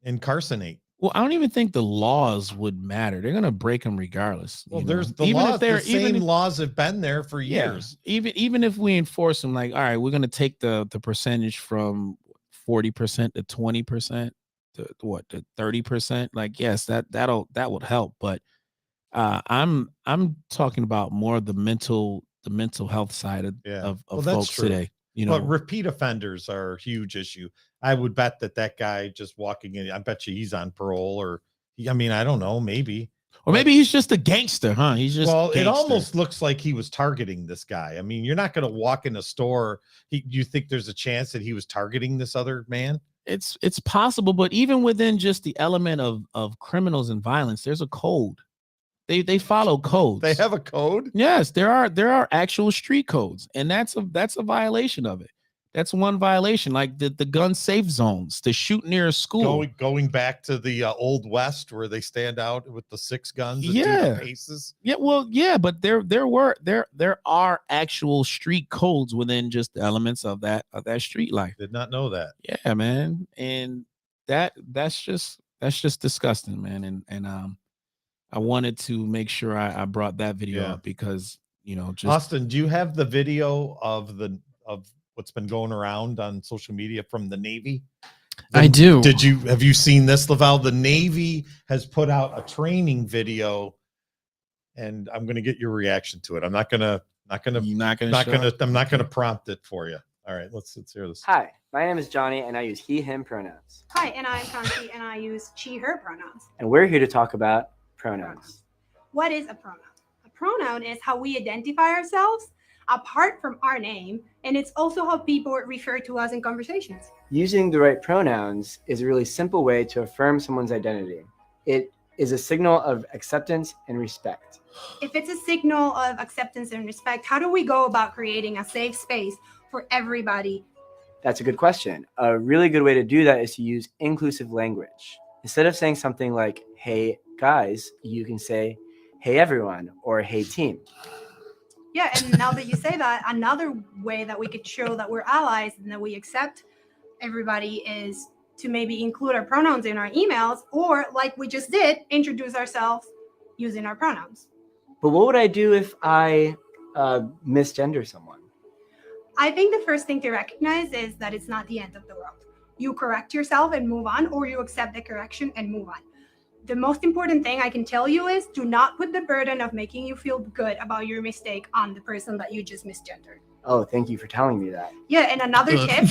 incarcerate. Well, I don't even think the laws would matter. They're gonna break them regardless. Well, you there's know? the even laws. if they're The same laws have been there for yeah, years. even if we enforce them, like, all right, we're gonna take the percentage from 40% to 20% to what, to 30%. Like, yes, that would help. But I'm talking about more of the mental health side of Yeah. of Well, that's folks true. today. You know, But repeat offenders are a huge issue. I would bet that guy just walking in, I bet you he's on parole, or I mean, I don't know, maybe. or maybe he's just a gangster, huh? He's just Well, it gangster. almost looks like he was targeting this guy. I mean, you're not going to walk in a store. You think there's a chance that he was targeting this other man? It's possible, but even within just the element of criminals and violence, there's a code. They follow codes. They have a code? Yes, there are actual street codes, and that's a violation of it. That's one violation, like the gun safe zones, to shoot near a school. Going back to the old West where they stand out with the 6 guns and do Yeah. the paces. Yeah, well, yeah, but there are actual street codes within just the elements of that street life. Did not know that. Yeah, man, and that's just disgusting, man. And I wanted to make sure I brought that video up because, you know, just Austin, do you have the video of what's been going around on social media from the Navy? I do. Have you seen this, Lavelle? The Navy has put out a training video, and I'm going to get your reaction to it. I'm not going to prompt it for you. All right, let's hear this. Hi, my name is Johnny, and I use he, him pronouns. Hi, and I'm Kansi, and I use she, her pronouns. And we're here to talk about pronouns. What is a pronoun? A pronoun is how we identify ourselves apart from our name, and it's also how people refer to us in conversations. Using the right pronouns is a really simple way to affirm someone's identity. It is a signal of acceptance and respect. If it's a signal of acceptance and respect, how do we go about creating a safe space for everybody? That's a good question. A really good way to do that is to use inclusive language. Instead of saying something like, hey guys, you can say, hey everyone, or hey team. Yeah, and now that you say that, another way that we could show that we're allies and that we accept everybody is to maybe include our pronouns in our emails, or like we just did, introduce ourselves using our pronouns. But what would I do if I misgender someone? I think the first thing to recognize is that it's not the end of the world. You correct yourself and move on, or you accept the correction and move on. The most important thing I can tell you is do not put the burden of making you feel good about your mistake on the person that you just misgendered. Oh, thank you for telling me that. Yeah, and another tip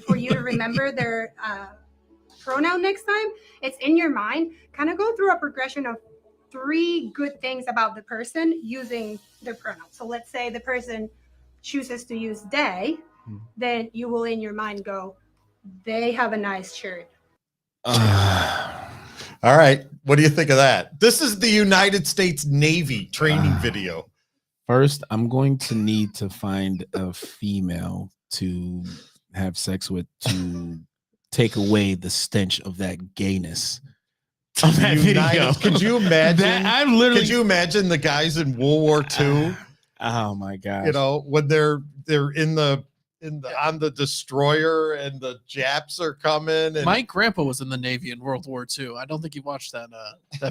for you to remember their pronoun next time, it's in your mind. Kind of go through a progression of 3 good things about the person using their pronoun. So let's say the person chooses to use they, then you will in your mind go, they have a nice shirt. All right. What do you think of that? This is the United States Navy training video. First, I'm going to need to find a female to have sex with to take away the stench of that gayness. Of that video. Could you imagine? I'm literally. Could you imagine the guys in World War II? Oh my god! You know, when they're on the destroyer and the Japs are coming. And my grandpa was in the Navy in World War II. I don't think he watched that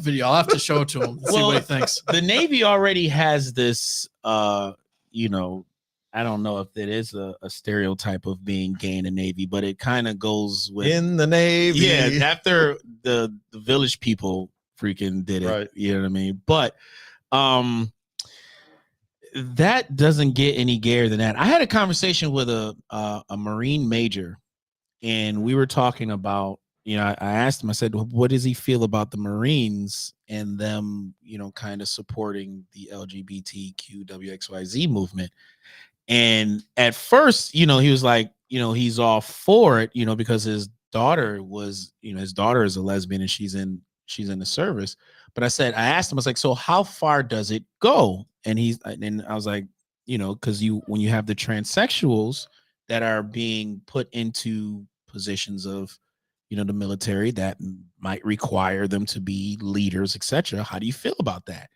video. I'll have to show it to him. See what he thinks. The Navy already has this. You know, I don't know if it is a stereotype of being gay in the Navy, but it kind of goes with in the Navy. Yeah, after the village people freaking did it. Right. You know what I mean? But That doesn't get any gayer than that. I had a conversation with a Marine major, and we were talking about, I asked him, I said, what does he feel about the Marines and them, kind of supporting the LGBTQ WXYZ movement? And at first, he was like, he's all for it, because his daughter is a lesbian and she's in the service. But I asked him, I was like, so how far does it go? And I was like, because when you have the transsexuals that are being put into positions of, the military that might require them to be leaders, etc. How do you feel about that?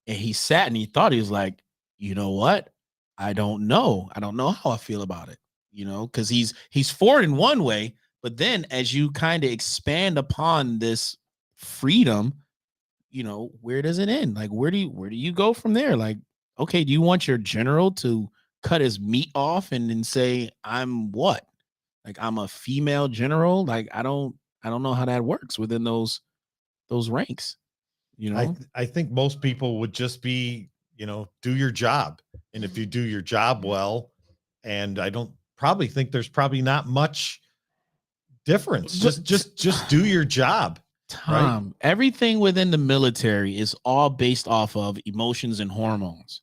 And he sat and he thought, he was like, you know what? I don't know. I don't know how I feel about it, because he's for it in one way, but then as you kind of expand upon this freedom, where does it end? Like, where do you go from there? Like, okay, do you want your general to cut his meat off and then say, I'm what? Like, I'm a female general? Like, I don't know how that works within those ranks. I think most people would just be, do your job. And if you do your job well, and I don't probably think there's probably not much difference. Just do your job. Tom, right? Everything within the military is all based off of emotions and hormones.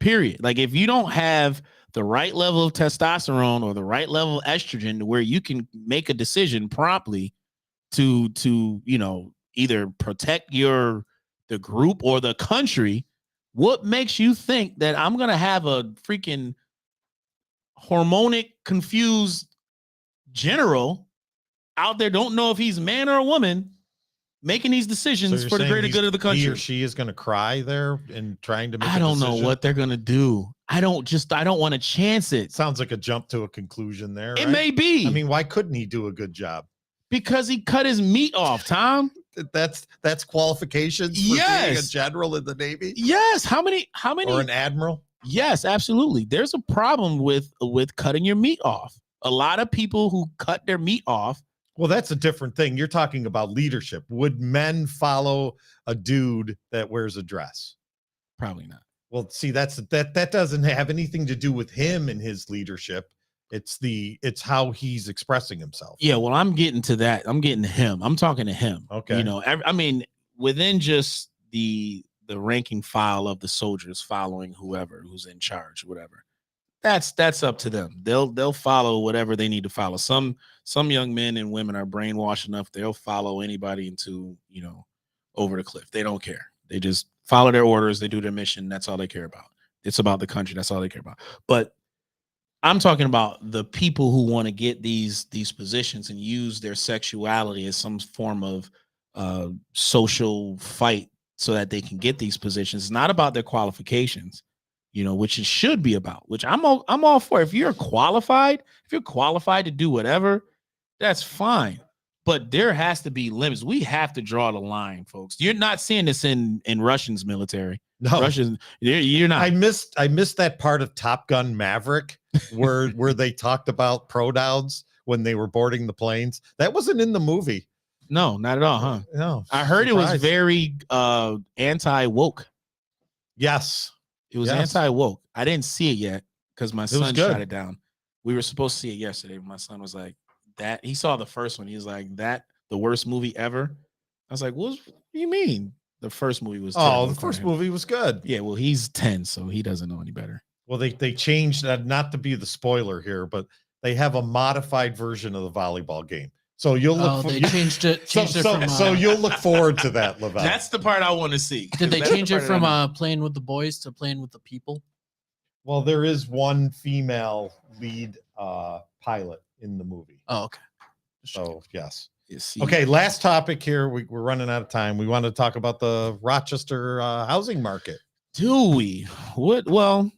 Period. Like, if you don't have the right level of testosterone or the right level of estrogen where you can make a decision promptly to either protect the group or the country, what makes you think that I'm gonna have a freaking hormonic confused general out there, don't know if he's a man or a woman, making these decisions for the greater good of the country? He or she is going to cry there and trying to make I don't know what they're going to do. I don't want to chance it. Sounds like a jump to a conclusion there. It may be. I mean, why couldn't he do a good job? Because he cut his meat off, Tom. That's qualifications for being a general in the Navy? Yes. How many or an admiral? Yes, absolutely. There's a problem with cutting your meat off. A lot of people who cut their meat off. Well, that's a different thing. You're talking about leadership. Would men follow a dude that wears a dress? Probably not. Well, see, that doesn't have anything to do with him and his leadership. It's how he's expressing himself. Yeah, well, I'm getting to that. I'm getting to him. I'm talking to him. Okay. I mean, within just the ranking file of the soldiers following who's in charge, whatever. That's up to them. They'll follow whatever they need to follow. Some young men and women are brainwashed enough they'll follow anybody into over the cliff. They don't care. They just follow their orders. They do their mission. That's all they care about. It's about the country. That's all they care about. But I'm talking about the people who want to get these positions and use their sexuality as some form of social fight so that they can get these positions. It's not about their qualifications, which it should be about, which I'm all for. If you're qualified to do whatever, that's fine. But there has to be limits. We have to draw the line, folks. You're not seeing this in Russians military. No, Russians, you're not. I missed that part of Top Gun Maverick where they talked about pronouns when they were boarding the planes. That wasn't in the movie. No, not at all, huh? No. I heard it was very anti-woke. Yes. It was anti-woke. I didn't see it yet because my son shot it down. We were supposed to see it yesterday. My son was like, that he saw the first one. He was like, that the worst movie ever. I was like, what do you mean? The first movie was the first movie was good. Yeah, well, he's 10, so he doesn't know any better. Well, they changed that, not to be the spoiler here, but they have a modified version of the volleyball game. So you'll look. They changed it. So you'll look forward to that, Lavelle. That's the part I want to see. Did they change it from playing with the boys to playing with the people? Well, there is one female lead pilot in the movie. Oh, okay. So yes. Okay, last topic here. We're running out of time. We want to talk about the Rochester housing market. Do we? What? Well,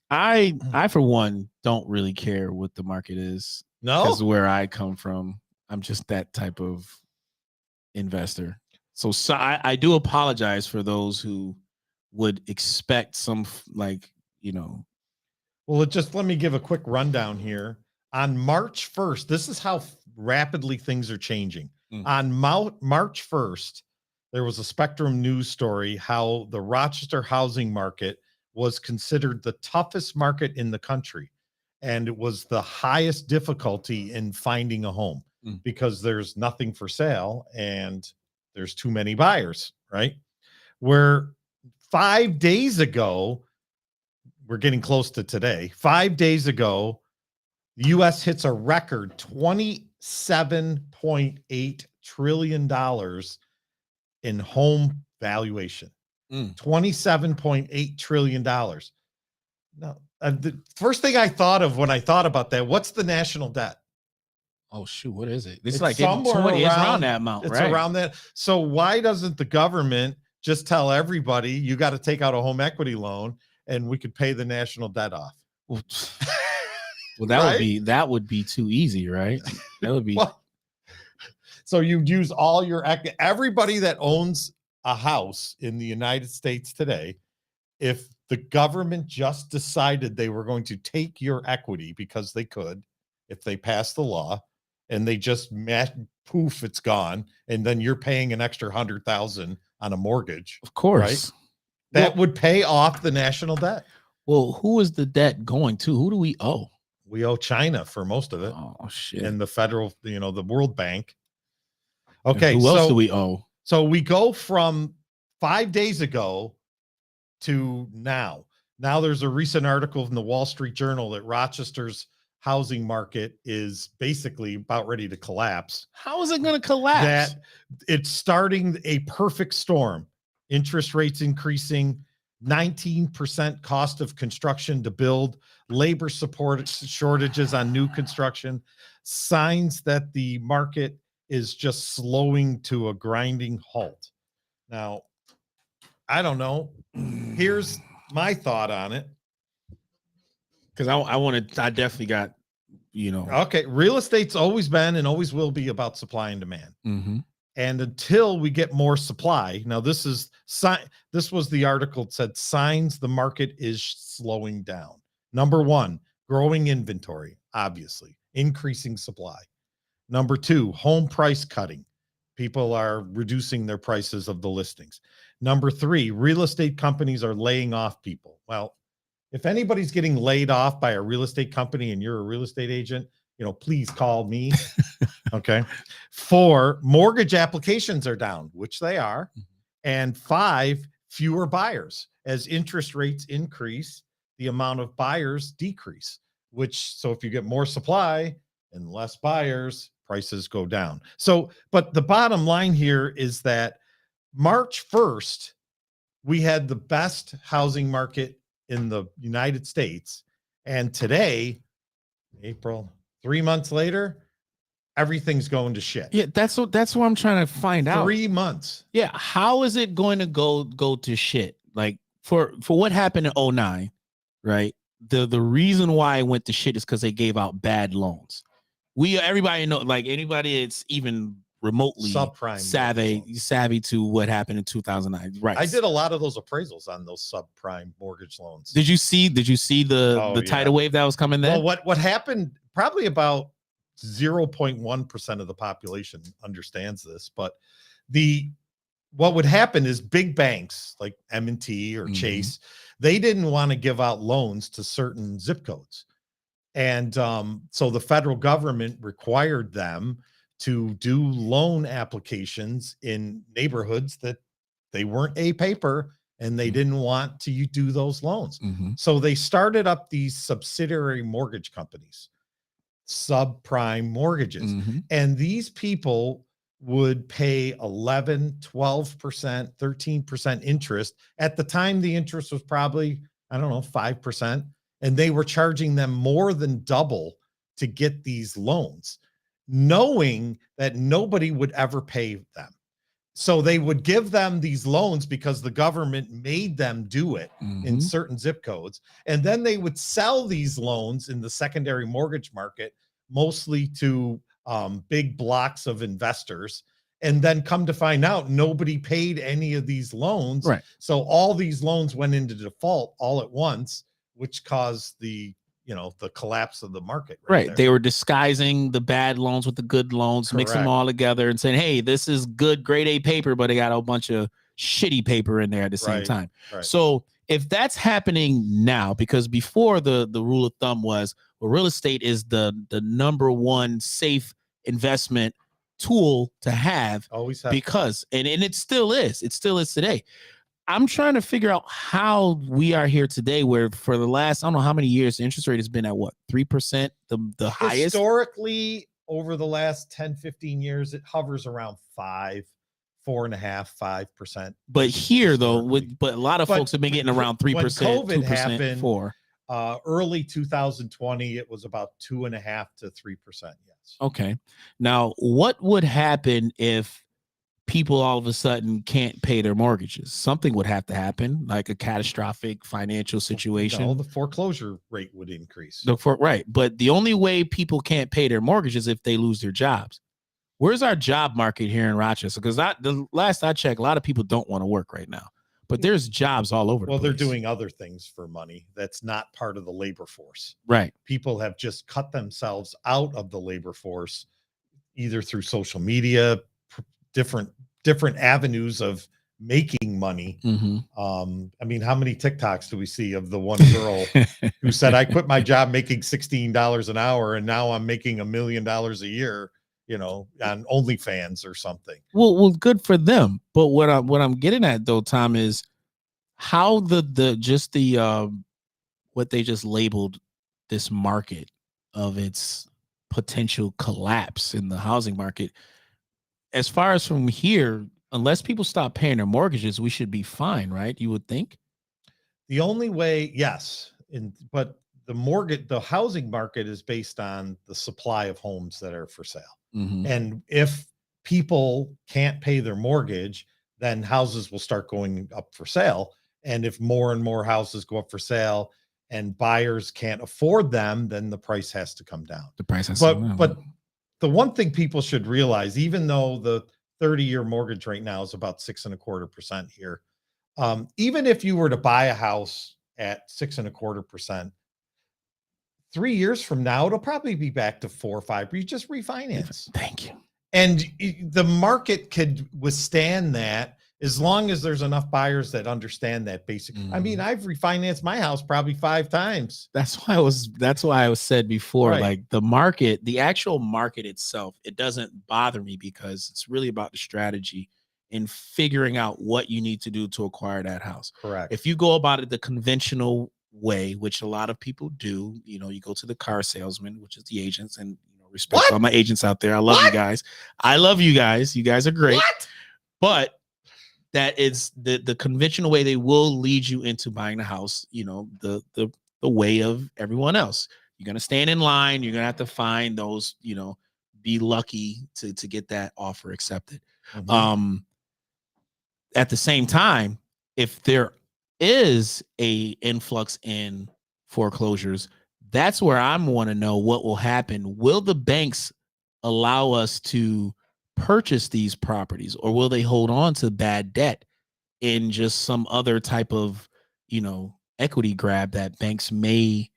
I for one don't really care what the market is. No, because where I come from, I'm just that type of investor. So I do apologize for those who would expect some Well, let me give a quick rundown here. On March 1st, this is how rapidly things are changing. On March 1st, there was a Spectrum News story how the Rochester housing market was considered the toughest market in the country. And it was the highest difficulty in finding a home because there's nothing for sale and there's too many buyers, right? Where 5 days ago, we're getting close to today. 5 days ago, the U.S. hits a record $27.8 trillion in home valuation. $27.8 trillion. Now, the first thing I thought of when I thought about that, what's the national debt? Oh shoot, what is it? It's It's like in somewhere 20, it's around around that amount, It's right? around that. So why doesn't the government just tell everybody you got to take out a home equity loan and we could pay the national debt off? Well, that Right? would be too easy, right? That would be Well, so you'd use all your everybody that owns a house in the United States today, if the government just decided they were going to take your equity because they could, if they passed the law, and they just poof, it's gone, and then you're paying an extra 100,000 on a mortgage. of course. Right? That would pay off the national debt. Well, who is the debt going to? Who do we owe? We owe China for most of it. Oh shit. And the federal, the World Bank. Okay. And who else do we owe? So we go from 5 days ago to now. Now there's a recent article in the Wall Street Journal that Rochester's housing market is basically about ready to collapse. How is it going to collapse? That it's starting a perfect storm. Interest rates increasing, 19% cost of construction to build, labor support shortages on new construction, signs that the market is just slowing to a grinding halt. Now, I don't know. Here's my thought on it. Because I definitely got, Okay, real estate's always been and always will be about supply and demand. And until we get more supply, now this was the article that said signs the market is slowing down. Number one, growing inventory, obviously, increasing supply. Number two, home price cutting. People are reducing their prices of the listings. Number three, real estate companies are laying off people. Well, if anybody's getting laid off by a real estate company and you're a real estate agent, please call me. Okay. 4, mortgage applications are down, which they are. And 5, fewer buyers. As interest rates increase, the amount of buyers decrease, so if you get more supply and less buyers, prices go down. So, but the bottom line here is that March 1st, we had the best housing market in the United States. And today, April, 3 months later, everything's going to shit. Yeah, that's what I'm trying to find out. 3 months. Yeah, how is it going to go to shit? Like for what happened in 2009, right? The reason why it went to shit is because they gave out bad loans. Everybody know, like anybody that's even remotely Subprime savvy to what happened in 2009. Right. I did a lot of those appraisals on those subprime mortgage loans. Did you see the tidal wave that was coming there? Well, what happened, probably about 0.1% of the population understands this, but what would happen is big banks like M&T or Chase, they didn't want to give out loans to certain zip codes. And so the federal government required them to do loan applications in neighborhoods that they weren't A paper and they didn't want to do those loans. So they started up these subsidiary mortgage companies, subprime mortgages. And these people would pay 11, 12%, 13% interest. At the time, the interest was probably, 5%. And they were charging them more than double to get these loans, knowing that nobody would ever pay them. So they would give them these loans because the government made them do it in certain zip codes. And then they would sell these loans in the secondary mortgage market, mostly to big blocks of investors. And then come to find out nobody paid any of these loans. Right. So all these loans went into default all at once, which caused the collapse of the market. Right. They were disguising the bad loans with the good loans, mixing them all together and saying, hey, this is good grade A paper, but they got a bunch of shitty paper in there at the same time. Right. So if that's happening now, because before the rule of thumb was, well, real estate is the number one safe investment tool to have, Always have. because and it still is today. I'm trying to figure out how we are here today, where for the last, I don't know how many years, the interest rate has been at what, 3%, the highest? Historically, over the last 10, 15 years, it hovers around 4.5%, 5%. But here though, but a lot of folks have been getting around 3%, when COVID 2%, happened, 4%. Early 2020, it was about 2.5 to 3%. Yes. Okay. Now, what would happen if people all of a sudden can't pay their mortgages? Something would have to happen, like a catastrophic financial situation. No, the foreclosure rate would increase. Right. But the only way people can't pay their mortgages is if they lose their jobs. Where's our job market here in Rochester? Because the last I checked, a lot of people don't want to work right now, but there's jobs all over the place. They're doing other things for money that's not part of the labor force. Right. People have just cut themselves out of the labor force, either through social media, different avenues of making money. I mean, how many TikToks do we see of the one girl who said, I quit my job making $16 an hour and now I'm making $1 million a year, on OnlyFans or something. Well, good for them. But what I'm getting at though, Tom, is how what they just labeled this market of its potential collapse in the housing market. As far as from here, unless people stop paying their mortgages, we should be fine, right? You would think. The only way, yes, but the housing market is based on the supply of homes that are for sale. And if people can't pay their mortgage, then houses will start going up for sale. And if more and more houses go up for sale and buyers can't afford them, then the price has to come down. The price has to come down. But the one thing people should realize, even though the 30-year mortgage right now is about 6.25% here, even if you were to buy a house at 6.25%, 3 years from now, it'll probably be back to 4 or 5. You just refinance. Thank you. And the market could withstand that as long as there's enough buyers that understand that basic. I mean, I've refinanced my house probably 5 times. That's why I was said before, Right. like the market, the actual market itself, it doesn't bother me because it's really about the strategy in figuring out what you need to do to acquire that house. Correct. If you go about it the conventional way, which a lot of people do, you go to the car salesman, which is the agents, and respect all my agents out there. I love you guys. I love you guys. You guys are great. But that is the conventional way. They will lead you into buying the house, the way of everyone else. You're going to stand in line. You're going to have to find those, be lucky to get that offer accepted. At the same time, if there is a influx in foreclosures, that's where I'm want to know what will happen. Will the banks allow us to purchase these properties, or will they hold on to bad debt in just some other type of, equity grab that banks may?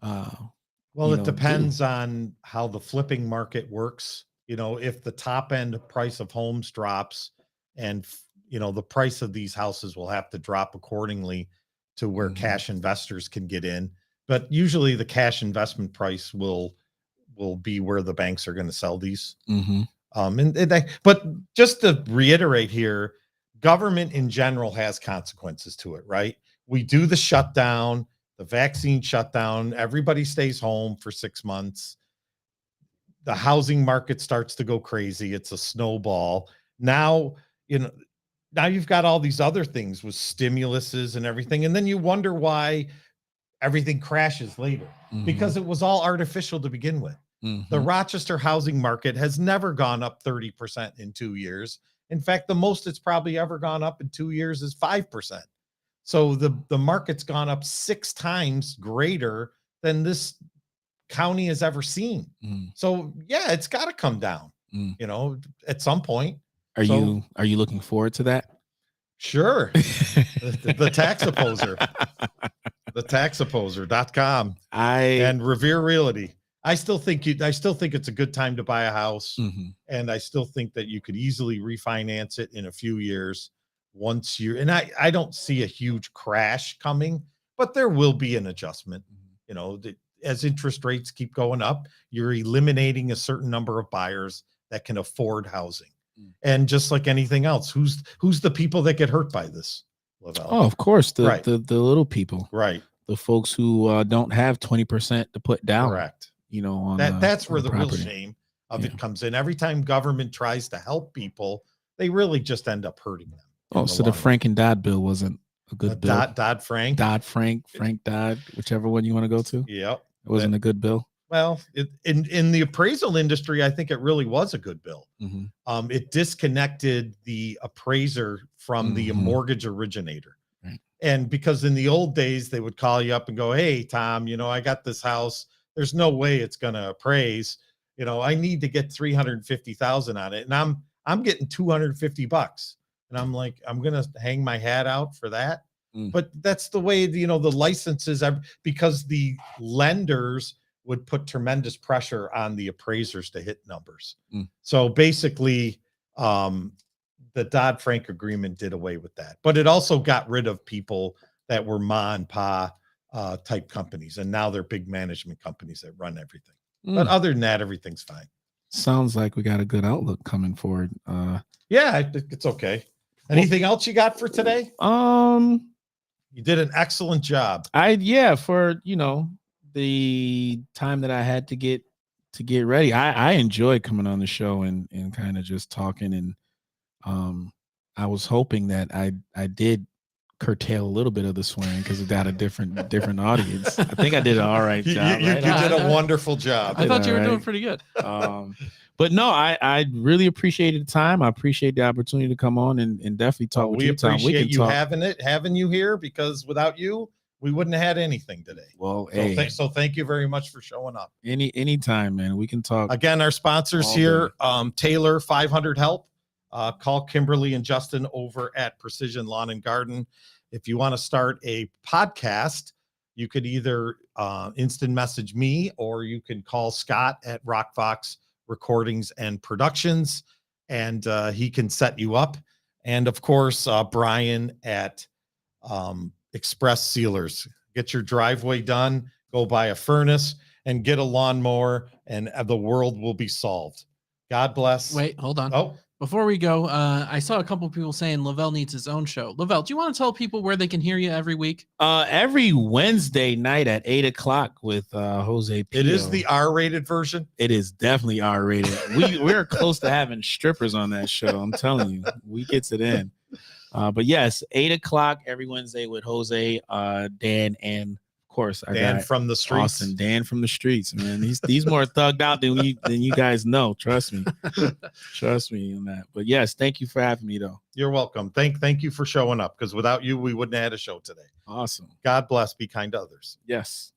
Well, it depends on how the flipping market works. If the top end price of homes drops and, the price of these houses will have to drop accordingly to where cash investors can get in. But usually the cash investment price will be where the banks are going to sell these. But just to reiterate here, government in general has consequences to it, right? We do the shutdown, the vaccine shutdown, everybody stays home for 6 months. The housing market starts to go crazy. It's a snowball. Now you've got all these other things with stimuluses and everything. And then you wonder why everything crashes later, because it was all artificial to begin with. The Rochester housing market has never gone up 30% in 2 years. In fact, the most it's probably ever gone up in 2 years is 5%. So the market's gone up 6 times greater than this county has ever seen. So yeah, it's got to come down, at some point. Are you looking forward to that? Sure. the tax opposer, thetaxopposer.com and Revere Realty. I still think it's a good time to buy a house. And I still think that you could easily refinance it in a few years. once you're, and I don't see a huge crash coming, but there will be an adjustment. You know, as interest rates keep going up, you're eliminating a certain number of buyers that can afford housing. And just like anything else, who's the people that get hurt by this, Lavelle? Oh, of course, the Right. the little people, Right. the folks who don't have 20% to put down. Correct. You know, on That's where the real property. shame of it comes in. Every time government tries to help people, they really just end up hurting them. Oh, so the Frank and Dodd bill wasn't a good bill. Dodd-Frank. Frank Dodd, whichever one you want to go to. Yep. It wasn't a good bill. Well, in the appraisal industry, I think it really was a good bill. It disconnected the appraiser from the mortgage originator. Right. And because in the old days, they would call you up and go, hey, Tom, you know, I got this house. There's no way it's going to appraise. You know, I need to get 350,000 on it. And I'm getting $250. And I'm like, I'm going to hang my hat out for that. But that's the way, you know, the licenses are, because the lenders would put tremendous pressure on the appraisers to hit numbers. So basically, the Dodd-Frank agreement did away with that. But it also got rid of people that were ma and pa type companies. And now they're big management companies that run everything. But other than that, everything's fine. Sounds like we got a good outlook coming forward. Yeah, I think it's okay. Anything else you got for today? You did an excellent job. For, you know, the time that I had to get ready. I enjoyed coming on the show and kind of just talking. And I was hoping that I did curtail a little bit of the swearing because it got a different audience. I think I did an all right job. You did a wonderful job. I thought you were doing pretty good. But no, I really appreciated the time. I appreciate the opportunity to come on and definitely talk with you, Tom. We appreciate you having you here, because without you, we wouldn't have had anything today. Well, so thank you very much for showing up. Anytime, man. We can talk. Again, our sponsors here, Taylor 500 Help. Call Kimberly and Justin over at Precision Lawn and Garden. If you want to start a podcast, you could either instant message me, or you can call Scott at RockFox Recordings and Productions, and he can set you up. And of course, Brian at Express Sealers. Get your driveway done, go buy a furnace, and get a lawnmower, and the world will be solved. God bless. Wait, hold on. Oh, before we go, I saw a couple of people saying Lavelle needs his own show. Lavelle, do you want to tell people where they can hear you every week? Every Wednesday night at 8:00 with Jose Pio. It is the R-rated version. It is definitely R-rated. We're close to having strippers on that show. I'm telling you, we gets it in. But yes, 8:00 every Wednesday with Jose, Dan, and of course our Dan guy, from the streets. Austin, Dan from the streets, man. He's more thugged out than you guys know. Trust me. Trust me on that. But yes, thank you for having me though. You're welcome. Thank you for showing up, because without you, we wouldn't have had a show today. Awesome. God bless. Be kind to others. Yes.